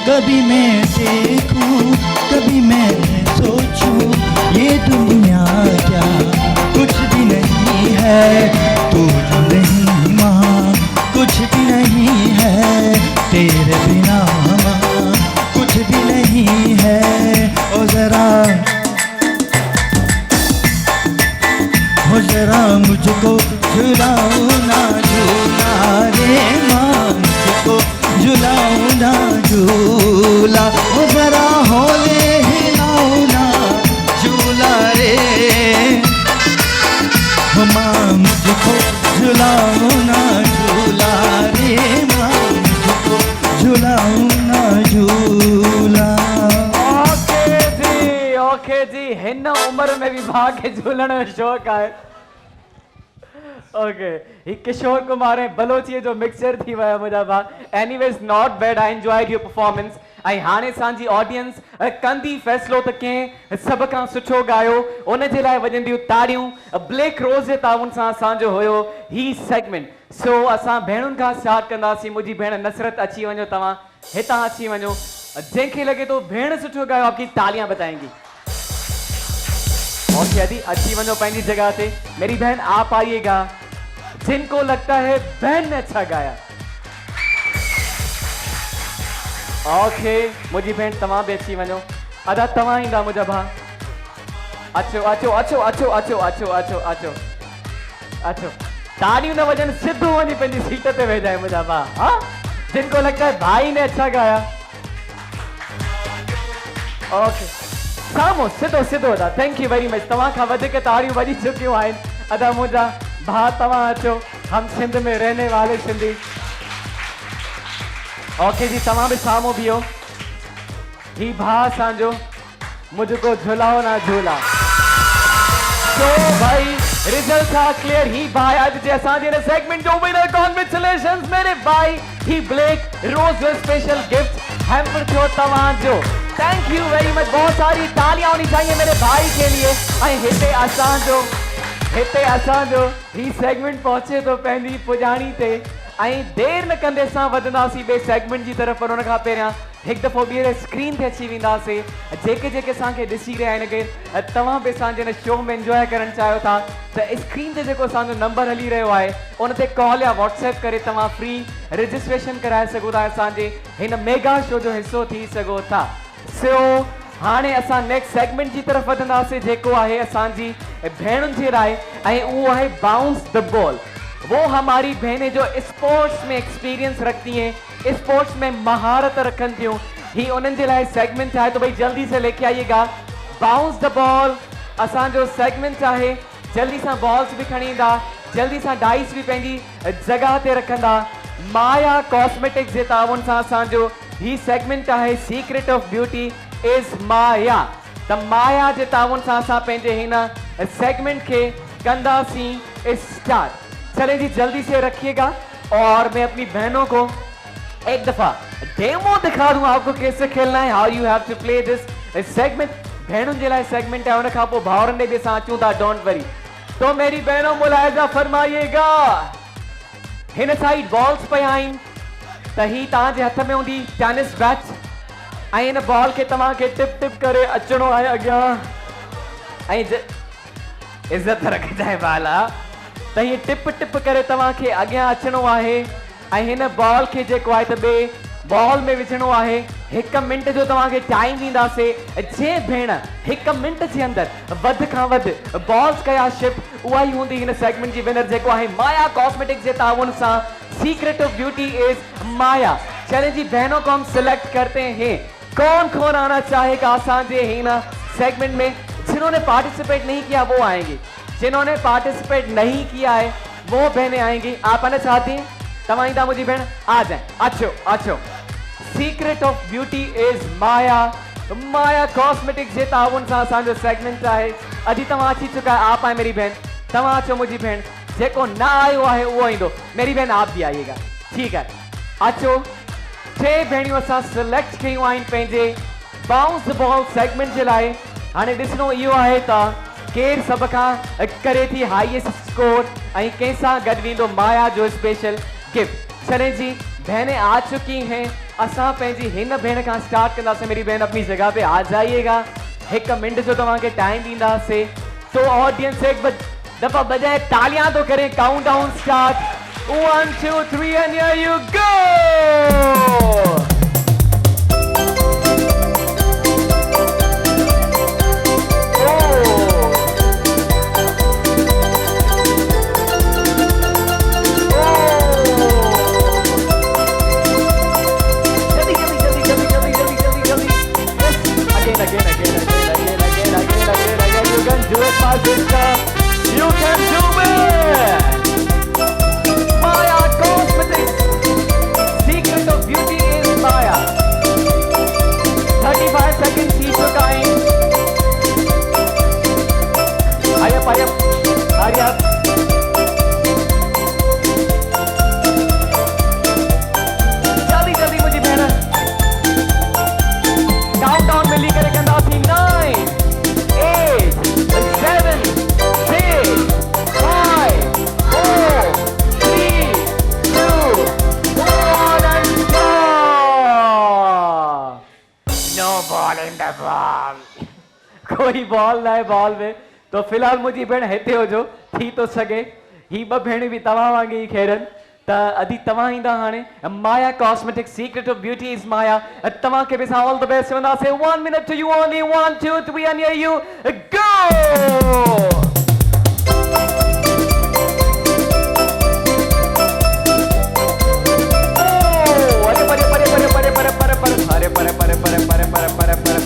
कभी मैं देखूं कभी मैं सोचूं ये दुनिया क्या कुछ भी नहीं है। तू जो नहीं माँ कुछ भी नहीं है, तेरे बिना माँ कुछ भी नहीं है। ओ जरा मुझको झुलाओ ना झूला रे माँ, मुझको झुलाओ ना झूला। ओ जरा होले हिलाओ ना झूला रे माँ, मुझको झुलाओ ना झूला रे माँ, मुझको झुलाओ ना झूला। ओके जी, हिन उम्र में भी भाग के झूलण जो शौक़ है। ओके, ही किशोर कुमार है बलोची जो मिक्सचर थी वया मुझा भा। Anyways not bad, I enjoyed your performance. आई हाने सांजी ऑडियंस कंदी फैसलो त के सब का सुठो गायो उन जे लाइ वजंदियूं ताड़ियूं। ब्लैक रोज जे ताउन सां असांजो हुयो ही सेगमेंट। सो असां भेणुनि खां स्टार्ट कंदासीं। मुंहिंजी भेण नसरत अची वञो, तव्हां हितां अची वञो। जंहिंखे लगे तो भेण सुठो गायो आपकी तालियां बताएंगी। ओके अदी अच्छी वनो पैंजी जगह थे। मेरी बहन आप आइएगा जिनको लगता है बहन ने अच्छा गाया। ओके मुझी बहन तमाम भी अच्छी वनो। अदा तमा इंदा मुझा भा। अचो अचो अचो अचो अचो अचो अचो अचो अचो। तालियों न वजन सिद्धू वनी पैंजी सीट पे वे जाए मुझा भा। हाँ जिनको लगता है भाई ने अच्छा गाया। ओके सामो सिधो सिधो अदा। Thank you very much. तव्हां खां वधीक ताड़ियूं वॼी चुकियूं आहिनि। अदा मुंहिंजा भाउ तव्हां अचो, हम सिंध में रहने वाले सिंधी। ओके जी तव्हां बि साम्हूं बीहो। ही भाउ असांजो मुझको झुलाओ ना झूला। तो भाई रिजल्ट था क्लियर। ही भाई आज जे असांजे हिन सेगमेंट जो विनर कॉन्ग्रेचुलेशंस मेरे भाई। ही ब्लैक रोज जो स्पेशल गिफ्ट हैम्पर थियो तव्हांजो। Thank you very much. बहुत सारी तालियां होनी चाहिए मेरे भाई के लिए। हिते असांजो ही सेगमेंट पहुंचे तो पंहिंजी पुजाणी ते। देर न कंदे सां वधंदासीं ॿिए सेगमेंट जी तरफ़। पर उन खां पहिरियां हिकु दफ़ो ॿीहर स्क्रीन ते अची वेंदासीं। जेके जेके असांखे ॾिसी रहिया आहिनि अगरि तव्हां बि असांजे हिन शो में इंजॉय करणु चाहियो था त स्क्रीन ते जेको असांजो नंबर हली रहियो आहे उन ते कॉल या व्हाट्सएप करे तव्हां फ्री रजिस्ट्रेशन कराए सघो था। असांजे हिन मेगा शो जो हिसो थी सघो था। सो हाणे असां नेक्स्ट सेगमेंट जी तरफ़ वधंदासीं जेको आहे असांजी भेणुनि जे लाइ ऐं उहो आहे बाउंस द बॉल। वो हमारी बहनें जो स्पोर्ट्स में एक्सपीरियंस रखती हैं, स्पोर्ट्स में महारत रखन थियूं, ही उन्हनि जे लाइ सेगमेंट आहे, तो भाई जल्दी से लेके आइएगा बाउंस द बॉल। असांजो सेगमेंट आहे, जल्दी सां बॉल्स भी खणी ईंदा, जल्दी सां डाइस भी पंहिंजी जगह ते रखंदा। माया कॉस्मेटिक्स जे ताउन सां असांजो ही सेगमेंट आहे सीक्रेट ऑफ ब्यूटी इज माया। त माया जे ताउन सां असां पंहिंजे हिन सेगमेंट के कंदासीं स्टार्ट। चले जी जल्दी से रखिएगा और मैं अपनी बहनों को एक दफा डेमो दिखा दूं आपको कैसे खेलना है, how you have to play this segment. बहनों के लिए सेगमेंट है, उन खां पोइ भाउरनि ॾे बि असां अचूं था, डोंट वरी। तो मेरी बहनों मुलाहिजा फरमाइएगा, हिन साइड बॉल्स पिया आहिनि त ही तव्हांजे हथ में हूंदी टेनिस बैट ऐं हिन बॉल खे तव्हांखे टिप टिप करे अचणो आहे अॻियां ऐं इज़त रखजांइ बाला। त हीअ टिप टिप करे तव्हांखे अॻियां अचणो आहे ऐं हिन बॉल खे जेको आहे त ॿिए बॉल में विझणो आहे। 1 मिंट जो तव्हांखे टाइम ॾींदासीं। जे भेण 1 मिंट जे अंदरि वधि खां वधि बॉल्स कया शिप, उहा ई हूंदी हिन सेगमेंट जी विनर जेको आहे माया कॉस्मेटिक्स जे ताउन सां सीक्रेट ऑफ ब्यूटी इज माया। चलें जी बहनों को हम सिलेक्ट करते हैं, कौन कौन आना चाहेगा आसांजे हिन सेगमेंट में। जिन्होंने पार्टिसिपेट नहीं किया वो आएंगे, जिन्होंने पार्टिसिपेट नहीं किया है वो बहनें आएंगी। आप आना चाहती हैं? तमाइंदा मुझी बहन आ जाए, अच्छो अच्छो। Secret of beauty is Maya, Maya cosmetics जे ताउन सां असांजो सेगमेंट आहे। अॼु तव्हां अची चुका है, आप आए मेरी बहन, तव्हां अचो मुझी बहन, जेको ना आयो आहे उहो ईंदो। मेरी बहन आप भी आइएगा, ठीक है, अचो। 6 भेणियूं असां सिलेक्ट कयूं आहिनि पंहिंजे बाउंस द बॉल सेगमेंट जे लाइ। हाणे ॾिसणो इहो आहे त केर सब खां करे थी हाईएस्ट स्कोर ऐं कंहिंसां गॾु वेंदो माया जो स्पेशल गिफ्ट। चलें जी बहनें आ चुकी हैं, असां पंहिंजी हिन भेण खां स्टार्ट कंदासीं। मेरी बहन अपनी जगह पे आ जाइएगा, 1 मिनट जो तव्हांखे टाइम ॾींदासीं। तो ऑडियंस एक दफ़ा बजाए तालियां तो करें, count down start 1 2 3 and here you go. Do it, my sister. You can do it. Maya Cosmetics. Secret of beauty is Maya. 35 seconds each time. Hurry up, hurry up, hurry up. जल्दी जल्दी मुझे बहना। Countdown में लेकर कंदा थी 9 8 7 6 5 4 3 2 1 and go. No ball in the ball. कोई ball ना है बॉल में। तो फिलहाल मुझी भेण हिते हो जो थी तो सके ही ब भेण भी तव्हां वांगे ही खेरन। त अदी तव्हां ईंदा हाणे Maya cosmetics secret of beauty is Maya. तव्हां के भी ऑल द बेस्ट वंदासीं। 1 minute to you only, 1 2 3 and here you go. अरे परे परे परे परे परे परे परे अरे परे परे परे परे परे परे परे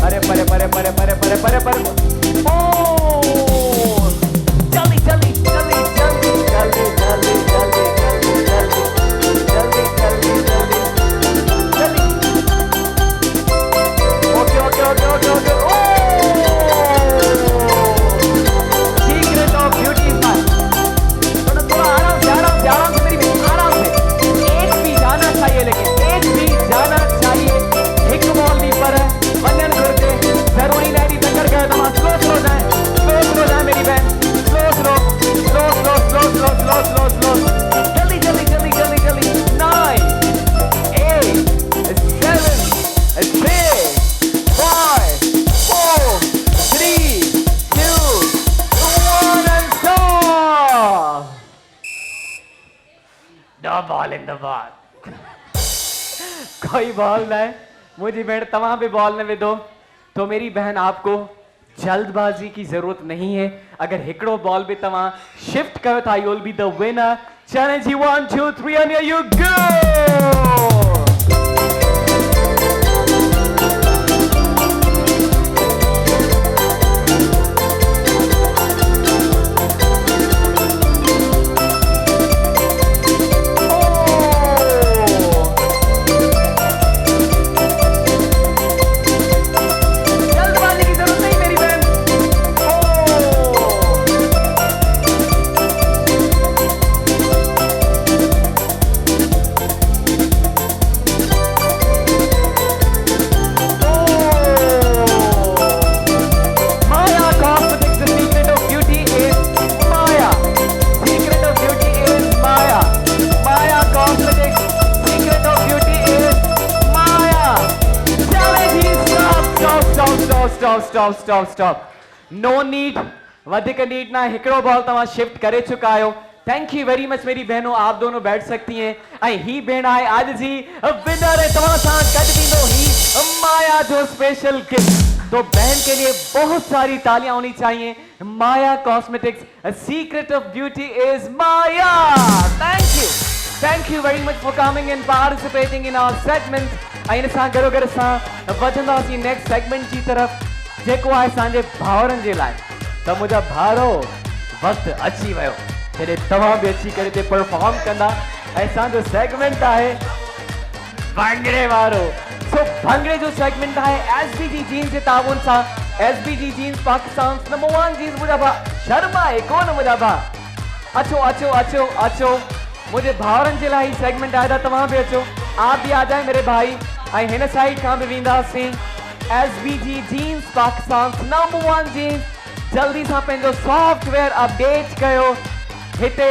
अरे परे परे परे परे परे परे परे ओ जल्दी जल्दी जल्दी जल्दी जल्दी जल्दी जल्दी जल्दी जल्दी जल्दी जल्दी okay okay okay okay okay oh secret of beauty man. थोड़ा आराम से मेरी बहन, आराम से। एक भी जाना चाहिए, लेकिन एक भी जाना चाहिए। एक बॉल भी पर है वंदन करके जरूरी नहीं टक्कर गए तो स्लो स्लो जाए मेरी बहन, slow slow slow slow slow slow slow slow slow जल्दी जल्दी जल्दी जल्दी जल्दी 9 8 7 6 5 4 3 2 1 and stop. No ball in the ball. कोई बॉल नहीं मुझी भेण, तव्हां भी बॉल न विधो। तो मेरी बहन आपको जल्दबाजी की जरूरत नहीं है। अगर हिकड़ो बॉल भी तमा शिफ्ट करो था you will be the winner. Challenge 1 2 3 and here you go। Stop. No need. वधिक नीड ना हिकड़ो बॉल तवा शिफ्ट करे चुका आयो। थैंक यू वेरी मच मेरी बहनों, आप दोनों बैठ सकती हैं। ऐं ही भेण आहे आज जी विनर है तवा सां गॾु ॾींदो ही माया जो स्पेशल गिफ्ट। तो बहन के लिए बहुत सारी तालियां होनी चाहिए। Maya cosmetics secret of beauty is Maya. Thank you very much for coming and participating in our segment। ऐं इन सां गॾो गॾु असां वधंदासीं नेक्स्ट सेगमेंट जी तरफ़ जेको आहे असांजे भाउरनि जे लाइ। त मुंहिंजा भाउरो वक़्तु अची वियो जॾहिं तव्हां बि अची करे हिते परफॉर्म कंदा। ऐं असांजो सेगमेंट आहे भंगड़े वारो। सो भंगड़े जो सेगमेंट आहे SBG जीन्स जे ताउन सां। SBG jeans Pakistan number 1 jeans. मुंहिंजा भाउ शर्माए कोन मुंहिंजा भाउ। अचो मुझे भाउरनि जे लाइ सेगमेंट आया था। तव्हां बि अचो, आप भी आ जाए मेरे भाई। ऐं हिन साइड खां बि वेंदासीं। SBG jeans Pakistan number 1 jeans. जल्दी सां पंहिंजो सॉफ्टवेयर अपडेट कयो। हिते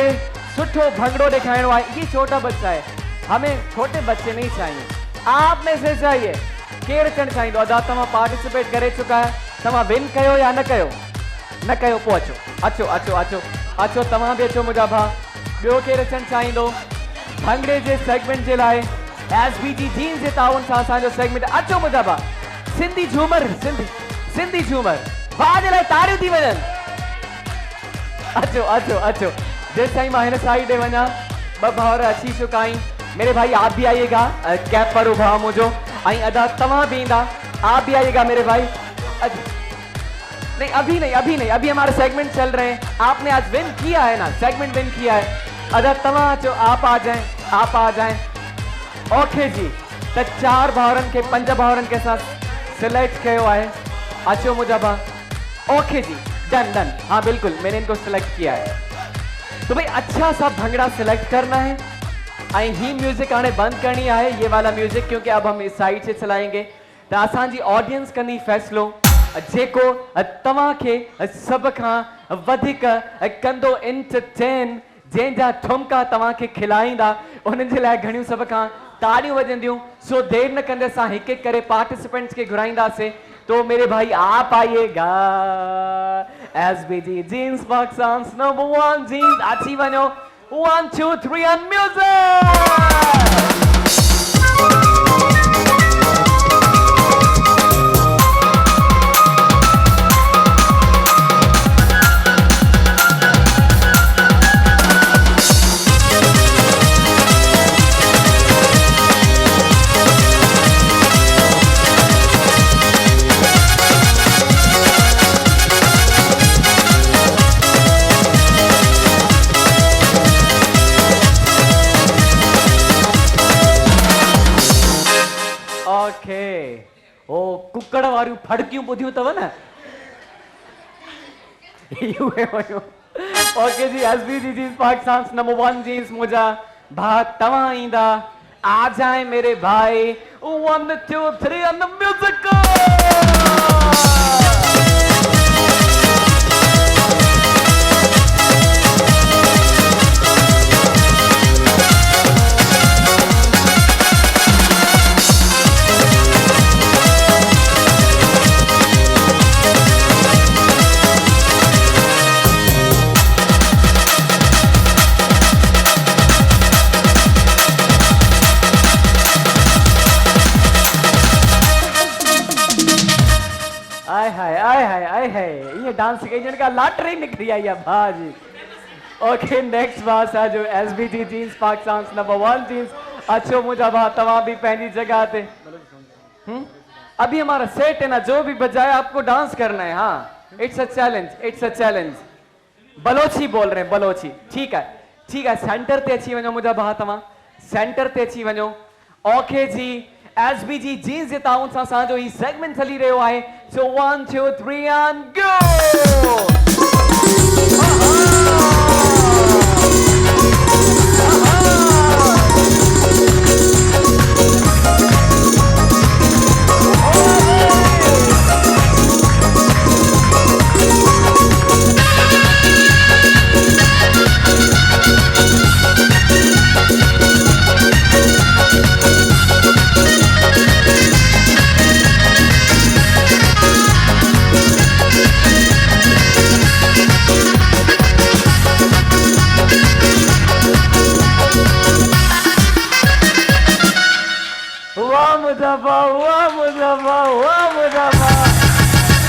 सुठो भंगड़ो ॾेखारिणो आहे। ये छोटा बच्चा है, हमें छोटे बच्चे नहीं चाहिए, आप में से चाहिए। केरु अचणु चाहींदो? अदा तव्हां पार्टिसिपेट करे चुका है, तव्हां विन कयो या न कयो? न कयो, पोइ अचो तव्हां बि अचो मुंहिंजा भाउ। ॿियो केरु अचणु चाहींदो भंगड़े जे सेगमेंट जे लाइ? SBG जीन्स जे ताउन सां असांजो सेगमेंट। अचो मुंहिंजा भाउ। सिंधी झूमर भाउ जे लाइ तारियूं थी वञनि। अचो जेसि ताईं मां हिन साइड ॾे वञा। ॿ भाउर अची चुका आहिनि। मेरे भाई आप भी आइएगा, कैप पर उभा मुझो। आई अदा तव्हां भी ईंदा, आप भी आइएगा मेरे भाई। नहीं अभी नहीं, अभी हमारे सेगमेंट चल रहे हैं। आपने आज विन किया है ना, सेगमेंट विन किया है। अदा तव्हां अचो, आप आ जाएं। ओके जी, त 4 भाउरनि खे 5 भाउरनि के साथ सिलेक्ट कयो आहे। अचो मुंहिंजा भाउ। ओके जी, डन। हाँ बिल्कुल, मैंने इनको सिलेक्ट किया है। तो भाई अच्छा सा भंगड़ा सिलेक्ट करना है। आई ही म्यूजिक आने बंद करनी है, ये वाला म्यूजिक, क्योंकि अब हम इस साइड से चलाएंगे। तो असांजी ऑडियंस कंदी फैसलो जेको तव्हां खे सब खां वधिक कंदो एंटरटेन, जंहिंजा ठुमका तव्हां खे खिलाईंदा, उन्हनि जे लाइ घणियूं सब खां ताड़ियूं वजंदियूं। सो देर न कंदे असां हिक हिक करे पार्टिसिपेंट्स के घुराईंदासीं। तो मेरे भाई आप आइएगा। SBG jeans Pakistan number 1 jeans. अची वञो। 1 2 3 and music। कुकड़ वारियूं फड़कियूं ॿुधियूं अथव न? ओके जी, SBG jeans Pakistan number 1 jeans. मुझा भाउ तव्हां ईंदा, आ जाए मेरे भाई। 1 2 3 and the music। डांस कई जन का लॉटरी निकली आई है भाजी। ओके नेक्स्ट बात है जो SBG jeans Pakistan number 1 jeans अच्छो मुझा भा तमाम भी पहली जगह थे। अभी हमारा सेट है ना, जो भी बजाए आपको डांस करना है। हाँ it's a challenge, it's a challenge. Balochi बोल रहे हैं, बलोची। ठीक है ठीक है, सेंटर ते अची वनो मुझा भा तमा, सेंटर ते अची वनो। ओके जी एसबीजी जींस जे ताउन सां असांजो ही सेगमेंट हली रहियो आहे। सो 1 2 3 एंड गो।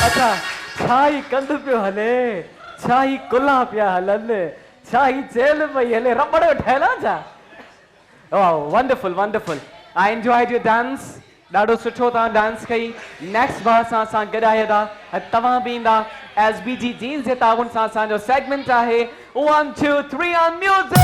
अच्छा छाई कंद पियो हले, छाई कुल्ला पिया हलन, छाई जेल पई हले, रबड़ ठहला जा। Oh wonderful wonderful, I enjoyed your dance. ॾाढो सुठो तव्हां डांस कई। नेक्स्ट बार सां गॾाए था तव्हां बि ईंदा। एसबीजी जींस जे ताउन सां असांजो सेगमेंट आहे 1 2 3 ऑन म्यूजिक।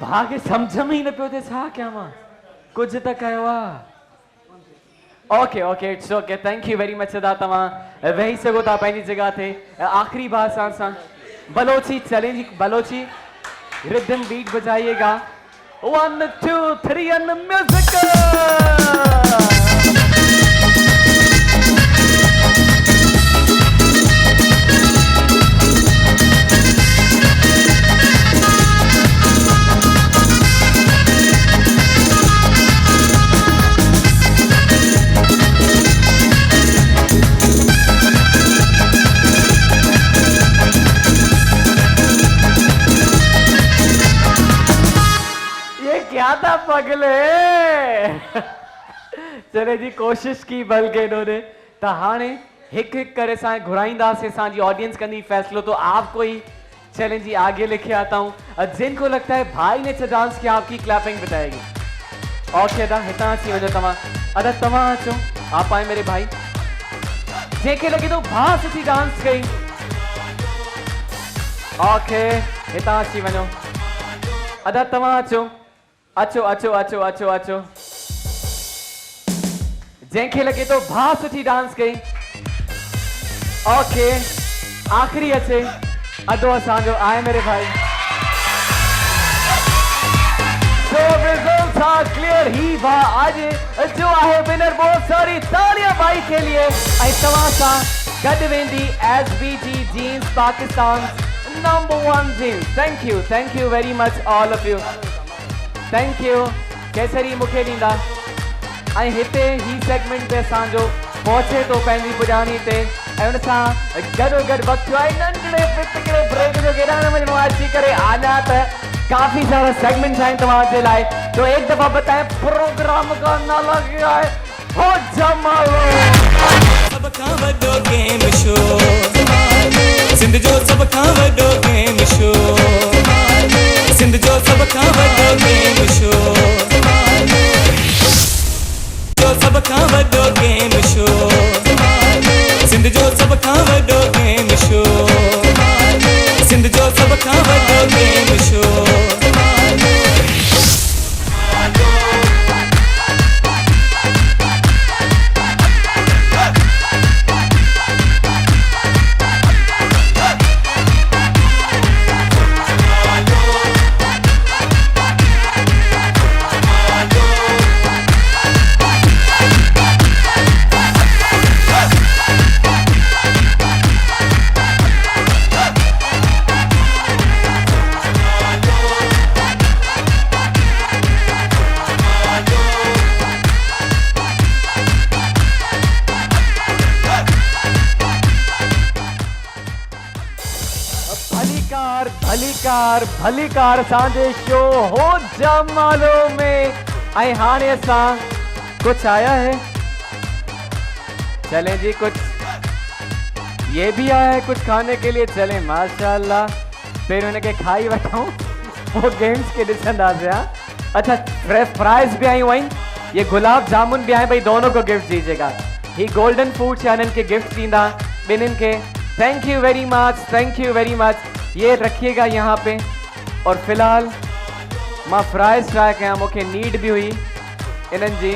भागे समझ में ही न पियो थे छा क्या मां कुछ त कयो आ। Okay okay it's okay, thank you very much. अदा तव्हां वेही सघो था पंहिंजी जगह ते। आखिरी बार सां Balochi challenge, Balochi rhythm beat बजाइएगा। 1 2 3 एंड म्यूजिक। क्या था पगले। चले जी कोशिश की बल्कि इन्होंने तो हाने हिक हिक करे सा घुराइंदासीं, असांजी ऑडियंस कंदी फैसलो। तो आपको ही चैलेंज ही आगे लेके आता हूँ। जिनको लगता है भाई ने अच्छा डांस किया आपकी क्लैपिंग बताएगी। ओके अदा हितां अची वञो तव्हां। अदा तव्हां अचो, आप आए मेरे भाई। जंहिंखे लगे तो भा सुठी डांस कई। ओके हितां अची वञो। अदा तव्हां अचो अचो अचो अचो अचो अचो। जंहिंखे लगे तो भा सुठी डांस कई। ओके आखिरी अचे अदो असांजो आए मेरे भाई। तो रिजल्ट्स आर क्लियर। ही भा आज जो आहे विनर। बहुत सारी तालियां भाई के लिए। ऐं तव्हां सां गॾु वेंदी SBG jeans Pakistan number 1 jeans. Thank you very much all of you. Thank you. केसरी मूंखे ॾींदा ऐं हिते ही सेगमेंट ते असांजो पहुचे तो पंहिंजी पुॼाणी ते। ऐं उन सां गॾोगॾु वक़्तु आहे नंढड़े पिचकिड़े ब्रेक जो केॾा न वञिणो आहे। अची करे आना त काफ़ी सारा सेगमेंट्स आहिनि तव्हांजे लाइ। तो एक दफ़ा बताएं प्रोग्राम का नाला क्या है? हो जमालो। सब खां वॾो गेम शो, सिंध जो सब खां वॾो गेम शो, सिंध जो सब खां वॾो गेम शो, जो सब खां वॾो गेम शो, सिंध जो सब खां वॾो गेम शो, सिंध जो सब खां वॾो गेम शो। कार भली कार सांदे शो हो जमालो में आई हाने सा कुछ आया है। चलें जी, कुछ ये भी आया है कुछ खाने के लिए। चलें माशाल्लाह, फिर उन्हें के खाई बैठाऊं वो गेम्स के डिशन आ गया। अच्छा, फ्राइज भी आई हुई, ये गुलाब जामुन भी आए भाई, दोनों को गिफ्ट दीजिएगा। ही गोल्डन फूड चैनल के गिफ्ट दींदा बिनिन के। Thank you very much, thank you very much. ये रखिएगा यहाँ पे। और फिलहाल मां फ्राइज ट्राई कया, मुझे नीड भी हुई इन्हनि जी,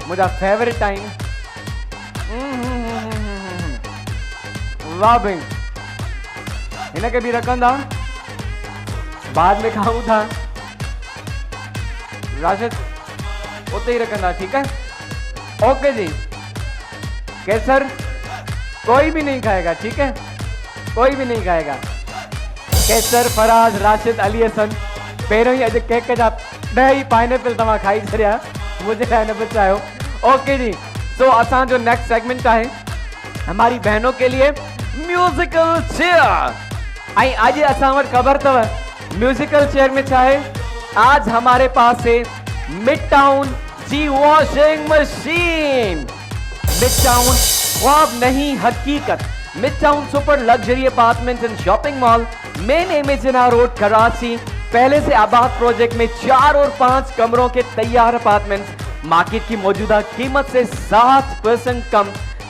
मुझा फेवरेट टाइम। वाह भाई, इनके भी रखंदा, बाद में खाऊं था। राशिद उते ही रखंदा, ठीक है, ओके जी। केसर कोई भी नहीं खाएगा, ठीक है, कोई भी नहीं खाएगा। केसर, फराज, राशिद, अली हसन पहिरों ही अज केक जा 10 पाइनएप्पल तव्हां खाई छॾिया, मुझे पाइनएप्पल चाहियो। ओके जी, सो असां जो नेक्स्ट सेगमेंट है हमारी बहनों के लिए म्यूजिकल चेयर। आई आज असां वटि ख़बर तव म्यूजिकल चेयर में चाहे आज हमारे पास है मिड टाउन जी वॉशिंग मशीन। मिड टाउन ख्वाब नहीं हकीकत। Mid town super luxury apartment and shopping mall, main इमेजिना रोड, कराची। पहले से आबाद प्रोजेक्ट में 4 और 5 कमरों के तैयार अपार्टमेंट्स मार्केट की मौजूदा कीमत से 60% कम।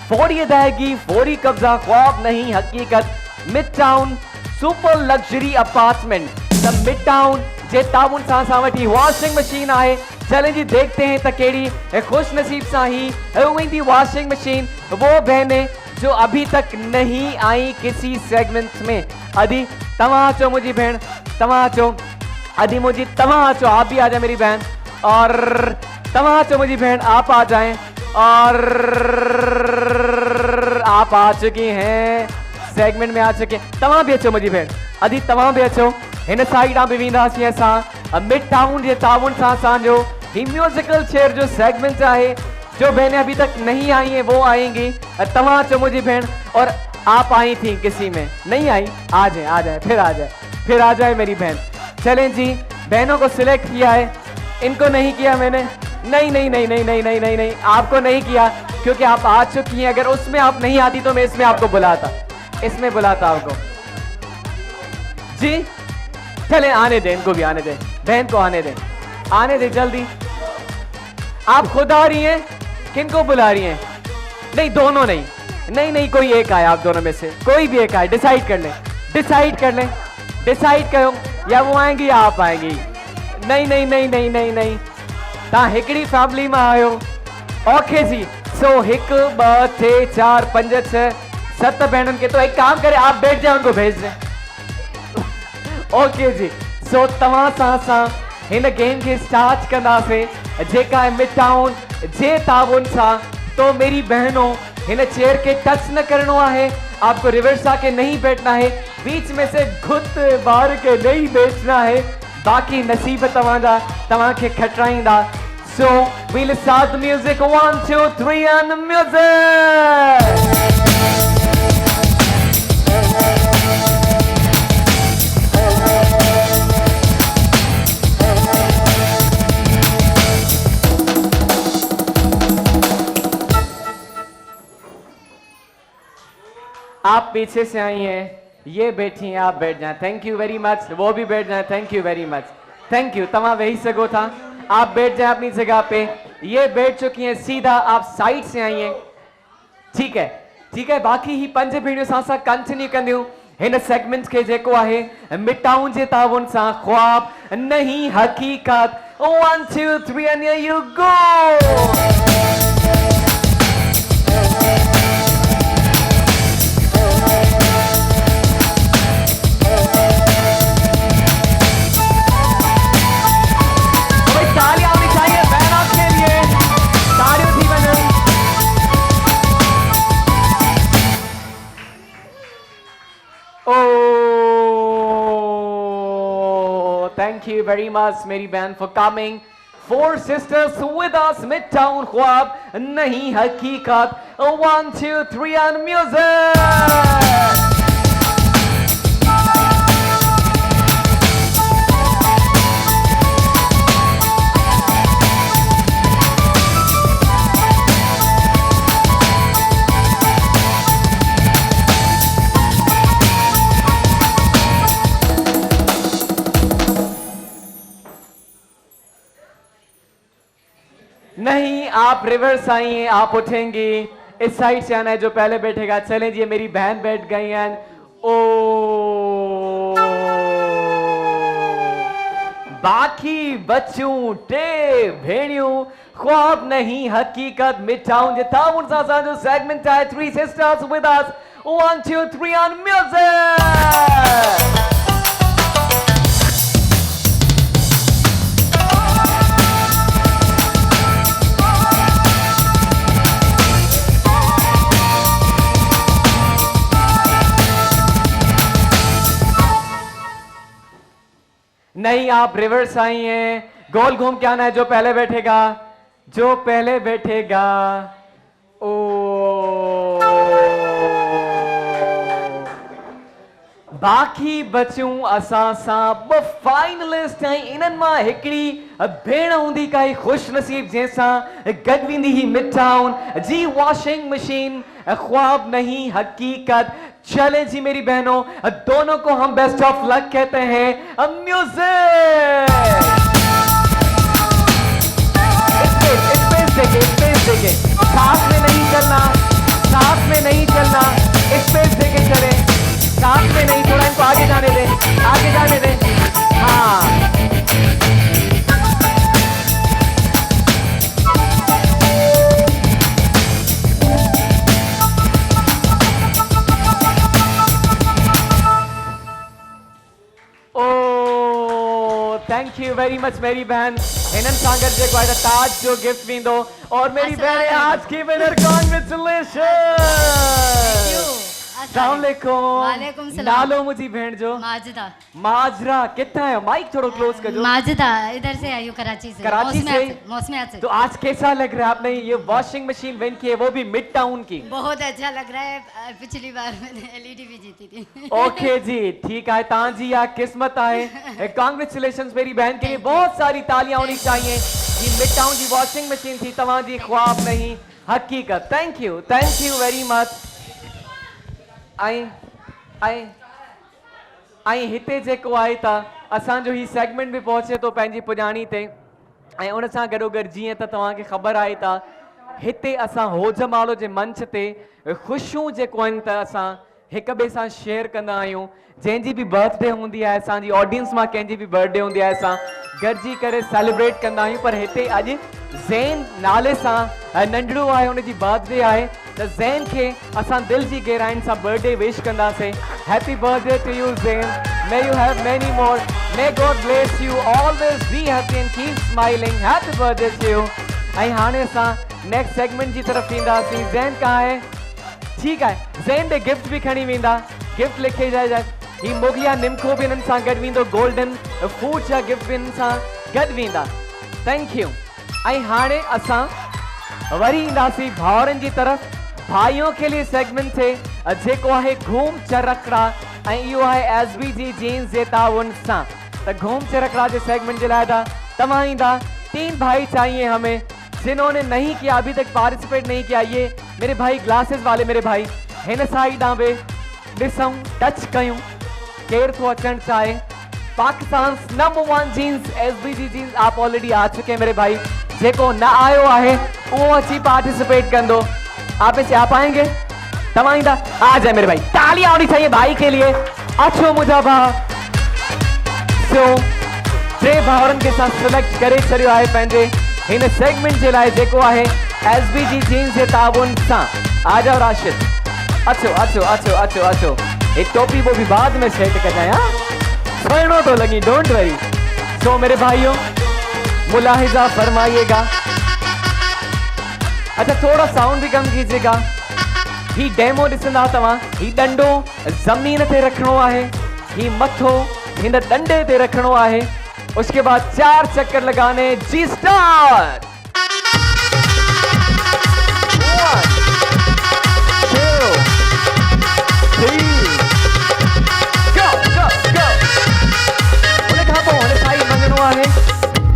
फौरी अदायगी, फौरी कब्जा, ख्वाब नहीं हकीकत। Mid town super luxury apartment the mid town जे ताउन सां असां वटि वॉशिंग मशीन आहे। चलें जी, देखते हैं त कहिड़ी खुश नसीब सां ही वेंदी वॉशिंग मशीन वो बहने जो अभी तक नहीं आई किसी सेगमेंट में। अदी तव्हां अचो मुझी बहन, तव्हां अचो। अदी मुझी तव्हां अचो, आप भी आ जाए मेरी बहन। और तव्हां अचो मुझी बहन, आप आ जाएं। और आप आ चुकी हैं सेगमेंट में, आ चुके। तव्हां भी अचो मुझी बहन, अदी तव्हां भी अचो। इन साइड आप भी वेंदासीं असां मिड टाउन जे ताउन सां। असांजो ही म्यूजिकल चेयर जो सेगमेंट है, जो बहनें अभी तक नहीं आई हैं वो आएंगी। तव्हां अचो मुझी बहन। और आप आई थी किसी में नहीं आई, आ जाए, आ जाए, फिर आ जाए, फिर आ जाए मेरी बहन। चलें जी, बहनों को सिलेक्ट किया है, इनको नहीं किया मैंने। नहीं नहीं नहीं नहीं नहीं नहीं नहीं नहीं, आपको नहीं किया क्योंकि आप आ चुकी हैं। अगर उसमें आप नहीं आती तो मैं इसमें आपको बुलाता, इसमें बुलाता आपको जी। चले आने दें, इनको भी आने दें, बहन को आने दें, आने दें जल्दी। आप खुद आ रही हैं, किनको बुला रही हैं? नहीं, दोनों नहीं, नहीं नहीं, कोई एक आए, आप दोनों में से कोई भी एक आए। डिसाइड कर लें, डिसाइड कर लें, डिसाइड करो, या वो आएंगी या आप आएंगी। नहीं नहीं नहीं नहीं नहीं नहीं, तव्हां हिकिड़ी फैमिली में आयो। ओके जी, सो 1 2 3 4 5 6 7 बहनों के, तो एक काम करे, आप बैठ जाए, उनको भेज दें। ओके जी, सो तव्हां सां इन गेम के स्टार्ट कंदासीं जेका है मिड टाउन जे ताउन सां। तो मेरी बहनों, इन चेयर के टच न करनो है, आपको रिवर्स आके नहीं बैठना है, बीच में से घुत बार के नहीं बैठना है, बाकी नसीब तव्हांजा तव्हां खे खटराईंदा। So we'll start the music, 1 2 3 and music. आप पीछे से आई हैं, ये बैठी हैं, आप बैठ जाएं। Thank you very much. वो भी बैठ जाएं, thank you very much, thank you. तव्हां वेही सको था, आप बैठ जाएं अपनी जगह पे। ये बैठ चुकी हैं, सीधा आप साइड से आई हैं, ठीक है, ठीक है। बाकी ही 5 भेणियों सां कंटिन्यू कंदियूं हिन सेगमेंट के, जेको आहे मिड टाउन जे ताउन सां ख्वाब नहीं हकीकत। 1 2 3 and here you go. Thank you very much मेरी बहन for coming. 4 sisters with us, Midtown ख्वाब नहीं हकीकत। 1 2 3 and music. नहीं, आप रिवर्स आइए, आप उठेंगी। इस साइड से आना है जो पहले बैठेगा। चलें जी, मेरी बहन बैठ गई हैं। ओ बाकी बच्चों टे भेड़ियों ख्वाब नहीं हकीकत मिटाऊं जे ताउन सा जो सेगमेंट है 3 sisters with us 1 2 3 on music। नहीं, आप रिवर्स आई हैं। गोल घूम के आना है जो पहले बैठेगा, जो पहले बैठेगा। ओ बाकी बच्चों असां सां फाइनलिस्ट हैं। इन्हनि मां हिकिड़ी भेण हूंदी काई खुश नसीब जैसा गॾु वेंदी ही मिड टाउन जी वॉशिंग मशीन ख्वाब नहीं हकीकत। चले जी मेरी बहनों, दोनों को हम बेस्ट ऑफ लक कहते हैं। म्यूजिक स्पेस देके साथ में नहीं चलना, साथ में नहीं चलना, स्पेस देके चले, साथ में नहीं, थोड़ा इनको आगे जाने दे, आगे जाने दे। हाँ थैंक यू वेरी मच मेरी बहन। हिनन सांगर जे को ताज जो गिफ्ट वींदो और मेरी बहन आज की विनर कांग्रेचुलेशन। अस्सलाम वालेकुम। नालो मुझी भेण जो माजिदा। माजरा कितना है? माइक थोड़ा क्लोज कर जो। माजिदा इधर से आई हूँ, कराची से। कराची से? मौसमियात से। तो आज कैसा लग रहा है आपने ये वॉशिंग मशीन विन की है, वो भी मिड टाउन की? बहुत अच्छा लग रहा है। पिछली बार मैंने एलईडी भी जीती थी। ओके जी, ठीक है। तांजी या किस्मत आए। कांग्रेचुलेशंस मेरी बहन के लिए बहुत सारी तालियां होनी चाहिए। ये मिड टाउन की वॉशिंग मशीन थी, तवाजी ख्वाब नहीं हकीकत। Thank you very much. आई हिते जेको आहे त असांजो ही सेगमेंट भी पहुचे तो पंहिंजी पुॼाणी ते ऐं उन सां गॾोगॾु जीअं त तव्हांखे ख़बर आहे त हिते असां होजमालो जे मंच ते ख़ुशियूं जेको आहिनि त असां हिक ॿिए सां शेयर कंदा आहियूं। जंहिंजी बि बर्थडे हूंदी आहे, असांजी ऑडियंस मां कंहिंजी बि बर्थडे हूंदी आहे, असां गॾिजी करे सेलिब्रेट कंदा आहियूं। पर हिते अॼु ज़ैन नाले सां नंढड़ो आहे, हुनजी बर्थडे आहे, त ज़ैन खे असां दिल जी गहराइनि सां बर्थडे विश कंदासीं। Happy birthday to you Zain, may you have many more, may God bless you, always be happy and keep smiling. Happy birthday to you. ऐं हाणे असां नेक्स्ट सेगमेंट जी तरफ़ ईंदासीं। ज़ैन कहाँ है? ठीक है, ज़ैन ॾे गिफ्ट भी खणी वेंदा। गिफ्ट लिखे जाए ही मोगलिया निमको भी इन्हनि सां गॾु वेंदो, गोल्डन फूड जा गिफ्ट भी इन्हनि सां गॾु वेंदा। Thank you. ऐं हाणे असां वरी ईंदासीं भाउरनि जी तरफ़। भाइयों के लिए सेगमेंट थे जेको आहे घूम चरखड़ा ऐं इहो आहे एसबीजी जीन्स जे ताउन सां। त घूम चरखड़ा जे सेगमेंट जे लाइ तव्हां ईंदा। 3 भाई चाहिए हमें जिन्होंने नहीं किया, अभी तक पार्टिसिपेट नहीं किया। ये मेरे भाई ग्लासेस वाले मेरे भाई हिन साइड आवे ॾिसूं टच कयूं केर थो अचणु चाहे। Pakistan number 1 jeans SBG jeans आप ऑलरेडी आ चुके हैं मेरे भाई। जेको न आयो आहे वो अची पार्टिसिपेट कंदो। आप इसे आ पाएंगे? तव्हां ईंदा? आ जाए मेरे भाई, तालियां होनी चाहिए भाई के लिए। अचो मुंहिंजा भाउ। सो 3 भाउरनि खे असां सिलेक्ट करे छॾियो आहे पंहिंजे हिन सेगमेंट जे लाइ जेको आहे एसबीजी जीन्स जे ताउन सां। आ जाओ राशिद, अचो अचो अचो अचो अचो। एक टोपी वो भी बाद में सेट कर जाए। सुनो तो लगी, डोंट वरी। सो मेरे भाइयों मुलाहिजा फरमाइएगा। अच्छा थोड़ा साउंड भी कम कीजिएगा। ही डेमो ॾिसंदा तव्हां। ही डंडो ज़मीन ते रखणो आहे, ही मथो हिन डंडे ते रखणो आहे। उसके बाद 4 चक्कर लगाने। जी स्टार्ट। 1 2 3 go go go। उन्हें कहा वो उन्हें साइड मंगनो है,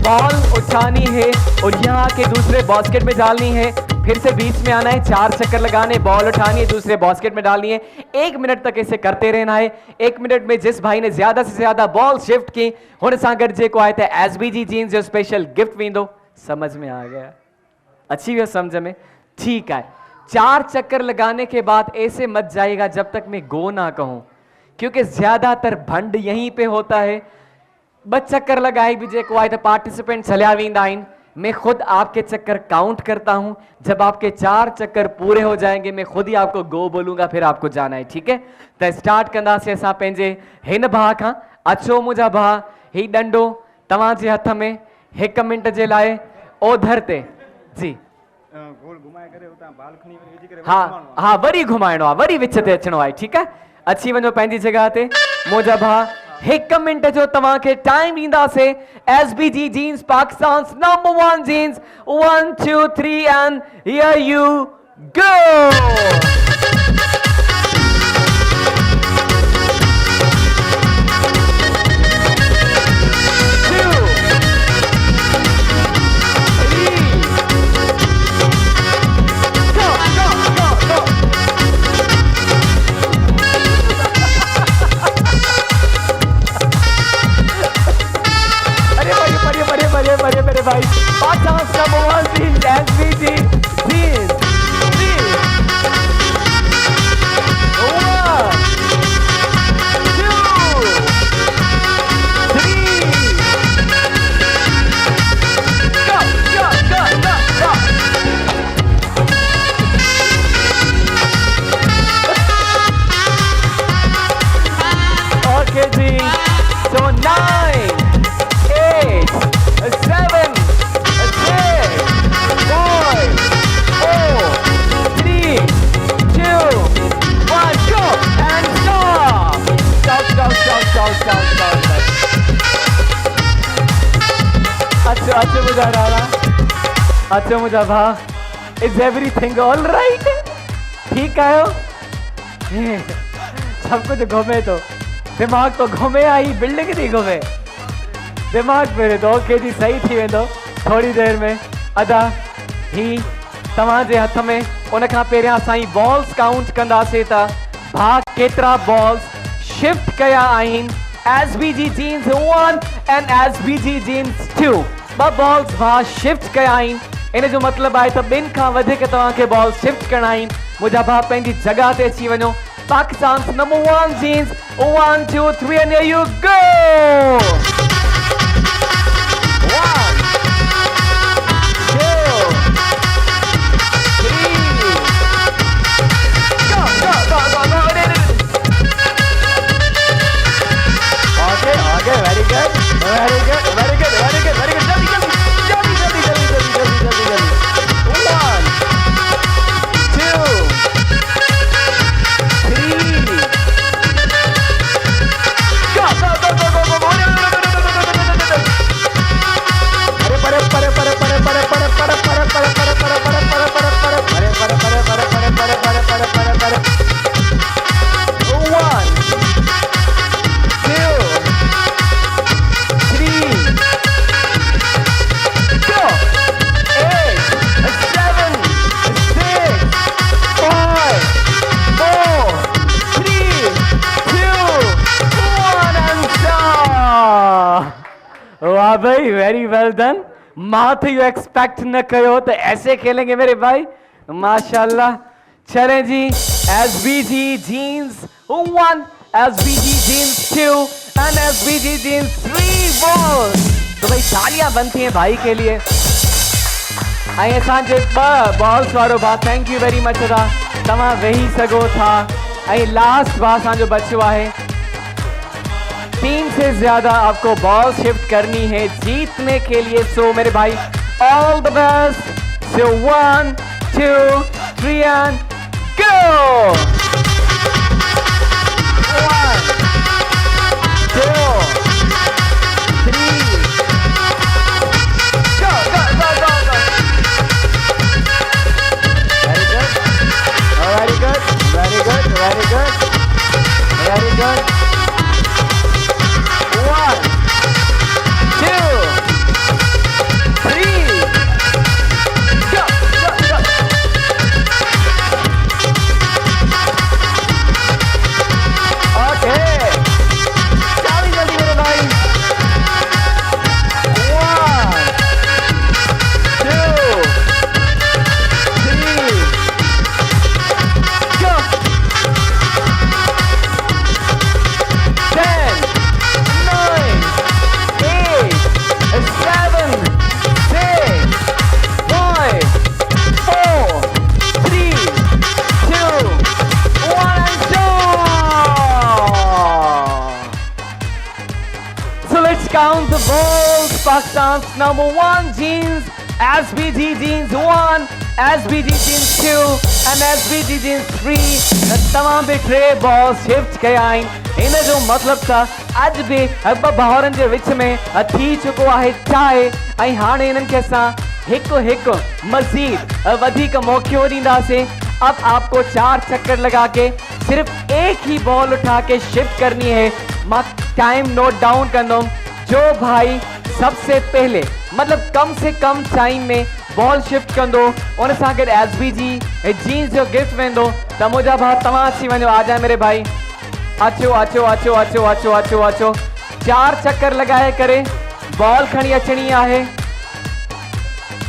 बॉल उठानी है और यहाँ के दूसरे बास्केट में डालनी है। फिर से बीच में आना है, 4 चक्कर लगाने, बॉल उठानी है, दूसरे बास्केट में डालनी है। 1 मिनट तक इसे करते रहना है। 1 मिनट में जिस भाई ने ज्यादा से ज्यादा बॉल शिफ्ट की हुन सां गॾु जेको आहे त एसबीजी जीन्स जो स्पेशल गिफ्ट वेंदो। समझ में आ गया? अच्छी भी समझ में? ठीक है, 4 चक्कर लगाने के बाद ऐसे मत जाइएगा जब तक मैं गो ना कहूं, क्योंकि ज्यादातर भंड यहीं पे होता है। बस चक्कर लगाई भी जेको आए तो पार्टिसिपेंट चलिया वेंदा आहिनि। मैं खुद आपके चक्कर काउंट करता हूं, जब आपके 4 चक्कर पूरे हो जाएंगे मैं खुद ही आपको गो बोलूंगा, फिर आपको जाना है, ठीक है? तो स्टार्ट कंदासीं असां पंहिंजे हिन भाउ खां। अचो मुंहिंजा भाउ, ही डंडो तव्हांजे हथ में, 1 मिंट जे लाइ ओधर ते जी। हाँ हाँ, वरी घुमाइणो आहे, वरी विच ते अचणो आहे, ठीकु आहे? अची वञो पंहिंजी जॻह ते मुंहिंजा भाउ। 1 मिंट जो तव्हांखे टाइम ॾींदासीं। SBG jeans Pakistan number 1 jeans. 1 2 3 and here you go. मेरे भाई Pakistan number 1 jeans SBG jeans. 1 2 3 go। Okay जी, so 9 8 7 6 5 4 3 2 1 go and stop। अच्छा मुझा राणा, अच्छा मुझा भाउ, इज एवरीथिंग ऑल राइट? ठीक आयो? सब कुछ घुमे तो, दिमाग तो घुमे आई, बिल्डिंग नहीं घुमे, दिमाग मेरे तो। ओके जी, सही थी वेंदो थोड़ी देर में। अदा ही तव्हांजे हथ में। उन खां पहिरियां असां बॉल्स काउंट कंदासीं त भाउ केतिरा बॉल्स शिफ्ट कया आहिनि। SBG jeans 1 and SBG jeans 2, 2 balls भाउ शिफ्ट कया आहिनि। इन जो मतिलबु आहे त 2 खां वधीक तव्हांखे बॉल शिफ्ट करणा आहिनि। मुंहिंजा भाउ पंहिंजी जॻह ते अची वञो। Pakistan number 1 jeans. 1 2 3 and here you go. 1 2 3 go। Okay, very good। वाह भाई, वेरी वेल डन। माथ यू एक्सपेक्ट न करो तो ऐसे खेलेंगे मेरे भाई, माशाल्लाह। चलें जी, SBG jeans 1, SBG jeans 2 and SBG jeans 3 balls. तो भाई तालियां बनती हैं भाई के लिए। आई असांजे 2 बॉल्स वारो भाउ, थैंक यू वेरी मच अदा। तव्हां वेही सघो था। आई लास्ट भाउ असांजो बचियो आहे। 3 से ज्यादा आपको बॉल शिफ्ट करनी है जीतने के लिए। सो मेरे भाई all the best. So 1 2 3 and go! 1 2 3 go! Very good. 1 2 3 go! Okay. let's count the balls. Pakistan's number 1 jeans, SBG jeans 1, SBG jeans 2 and SBG jeans 3 तमाम बि 3 balls shift कया आहिनि। इन जो मतलब था अज भी भाउरनि जे विच में थी चुको आहे चाहे ऐं हाणे इन्हनि खे असां हिकु हिकु मजीद वधीक मौक़ो ॾींदासीं। अब आपको 4 चक्कर लगा के सिर्फ एक ही बॉल उठा के शिफ्ट करनी है। मैं टाइम नोट डाउन कंदुमि। जो भाई सबसे पहले मतलब कम से कम टाइम में बॉल शिफ्ट कंदो उन सां गॾु SBG जीन्स जो गिफ्ट वेंदो। त मुंहिंजा भाउ तव्हां अची वञो। आ जाए मेरे भाई, अचो अचो अचो अचो अचो अचो अचो। 4 चक्कर लगाए करे बॉल खणी अचणी आहे।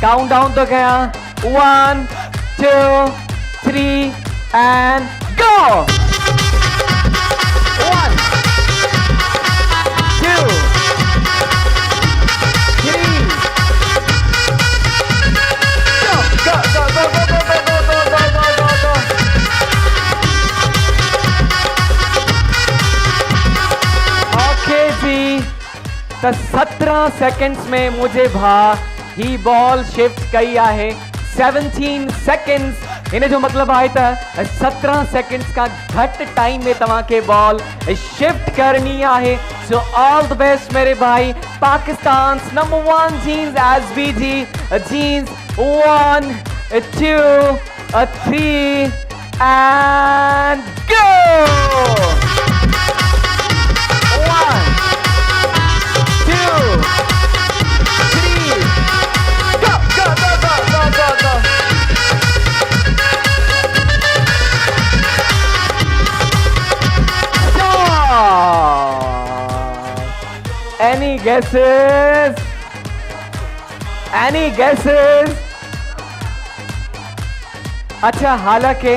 काउंट डाउन तो कया 1 2 3 and go। 1 2 3 go go go go go go go go go go go go। Okay जी, तो 17 सेकंड्स में मुझे भा ही बॉल शिफ्ट कई आहे। 17 सेकंड्स इन जो मतलब आहे त 17 सेकंड्स का घट टाइम में तव्हां के बॉल शिफ्ट करनी आहे। सो ऑल द बेस्ट मेरे भाई। Pakistan number 1 jeans SBG jeans 1 2 3 and go। 1 2 3 go go go go go go go। Any guesses? Any guesses? अच्छा, हालांकि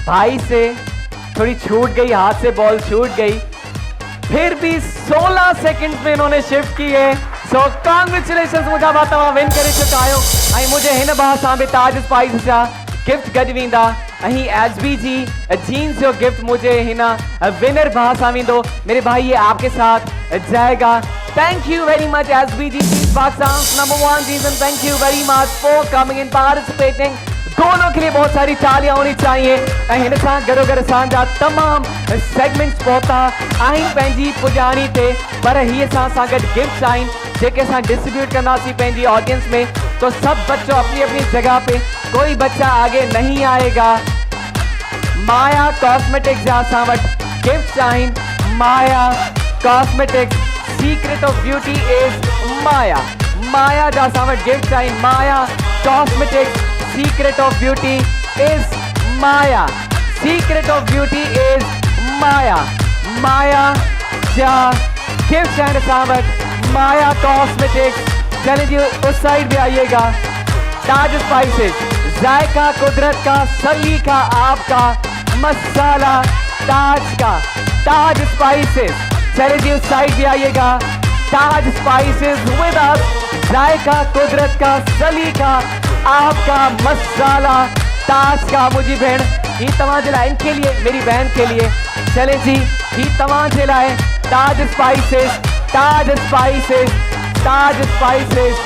भाई से थोड़ी छूट गई, हाथ से बॉल छूट गई, फिर भी 16 सेकंड में इन्होंने शिफ्ट की है। सो कांग्रेचुलेशंस, मुझा बात तव्हां विन करे चुका आहियो। ऐं मुझे हिन बार सां बि ताज स्पाइस जा गिफ्ट गॾु वेंदा। अहीं SBG जीन्स जो गिफ्ट मुझे हिना विनर भाई सां वेंदो। मेरे भाई ये आपके साथ जाएगा। Thank you very much SBG jeans Pakistan number 1 jeans and thank you very much for coming in participating. दोनों के लिए बहुत सारी तालियां होनी चाहिए। हिन सां गॾोगॾु असांजा तमाम सेगमेंट्स पहुता आहिनि पंहिंजी पुॼाणी ते, पर हीअ सां गॾु गिफ्ट्स आहिनि जेके असां डिस्ट्रीब्यूट कंदासीं पंहिंजी ऑडियंस में। तो सब बच्चों अपनी अपनी जगह पे, कोई बच्चा आगे नहीं आएगा। माया कॉस्मेटिक्स जा असां वटि गिफ्ट्स आहिनि। Maya cosmetics secret of beauty is Maya. Maya जा असां वटि गिफ्ट्स आहिनि। Maya cosmetics secret of beauty is Maya. Secret of beauty is Maya. Maya जा गिफ्ट्स आहिनि असां वटि। माया कॉस्मेटिक्स, चलिए जी उस साइड भी आइएगा। ताज स्पाइसेस, जायका कुदरत का, सलीका आपका, मसाला ताज का। ताज स्पाइसेस, चलिए जी उस साइड भी आइएगा। ताज स्पाइसेस विद अस, जायका कुदरत का, सलीका आपका, मसाला ताज का। मुझी भेण ही तव्हां जे लाइ, इनके लिए, मेरी बहन के लिए। चले जी ही तव्हां जे लाइ ताज स्पाइसेस, ताज स्पाइसेस, ताज स्पाइसेस,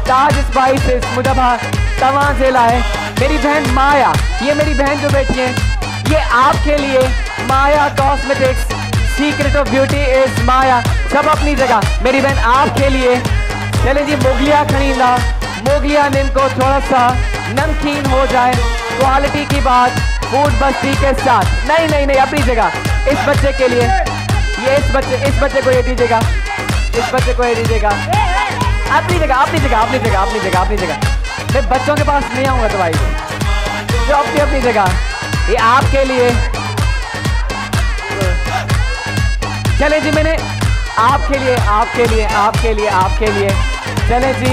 ताज स्पाइसेस मुझा भा तव्हां जे लाइ। मेरी बहन माया, ये मेरी बहन जो बैठी है, ये आपके लिए। Maya cosmetics secret of beauty is Maya. सब अपनी जगह। मेरी बहन आपके लिए। चले जी मुगलिया खरीदा। मुगलिया इनको थोड़ा सा नमकीन हो जाए, क्वालिटी की बात, फूड बस्ती के साथ। नहीं नहीं नहीं, अपनी जगह। इस बच्चे के लिए, ये इस बच्चे को ये दीजिएगा, इस बच्चे को ये दीजिएगा। अपनी जगह, अपनी जगह, अपनी जगह, अपनी जगह, अपनी जगह। मैं बच्चों के पास नहीं आऊंगा तो भाई, जो अपनी अपनी जगह। ये आपके लिए। चले जी, मैंने आपके लिए, आपके लिए, आपके लिए, आपके लिए। चले जी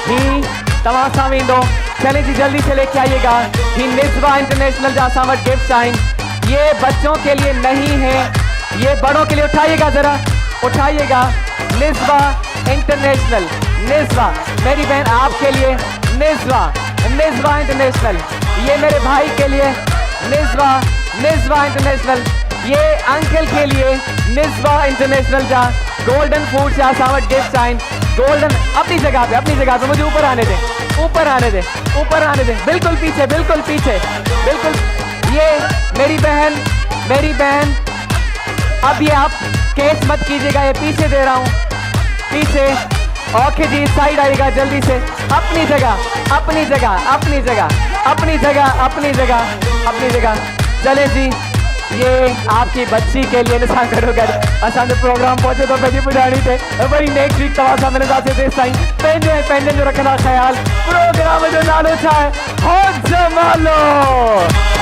ही तव्हां सां वेंदो। चले जी जल्दी से लेके आइएगा। ही निस्बा इंटरनेशनल जा असां वटि गिफ्ट्स आहिनि। ये बच्चों के लिए नहीं है, ये बड़ों के लिए। उठाइएगा जरा, उठाइएगा। निस्बा इंटरनेशनल, निस्बा मेरी बहन आपके लिए। निस्बा, निस्बा इंटरनेशनल, ये मेरे भाई के लिए। निस्बा, निस्बा इंटरनेशनल, ये अंकल के लिए। निस्बा इंटरनेशनल जा गोल्डन फूड से आसावट गिफ्ट साइन गोल्डन अपनी जगह पे मुझे ऊपर आने दे बिल्कुल पीछे बिल्कुल ये मेरी बहन अब ये आप केस मत कीजिएगा, ये पीछे दे रहा हूँ पीछे। ओके जी साइड आइएगा जल्दी से अपनी जगह चले जी। ये आपकी बच्ची के लिए निशान करोगे असांजे प्रोग्राम पहुंचे तो पंहिंजी पुॼाणी थे वरी नेक्स्ट वीक तव्हां सां मिलंदासीं तेसि ताईं पंहिंजे जो रखंदा ख़्याल। प्रोग्राम जो नालो छा आहे? हो जमालो।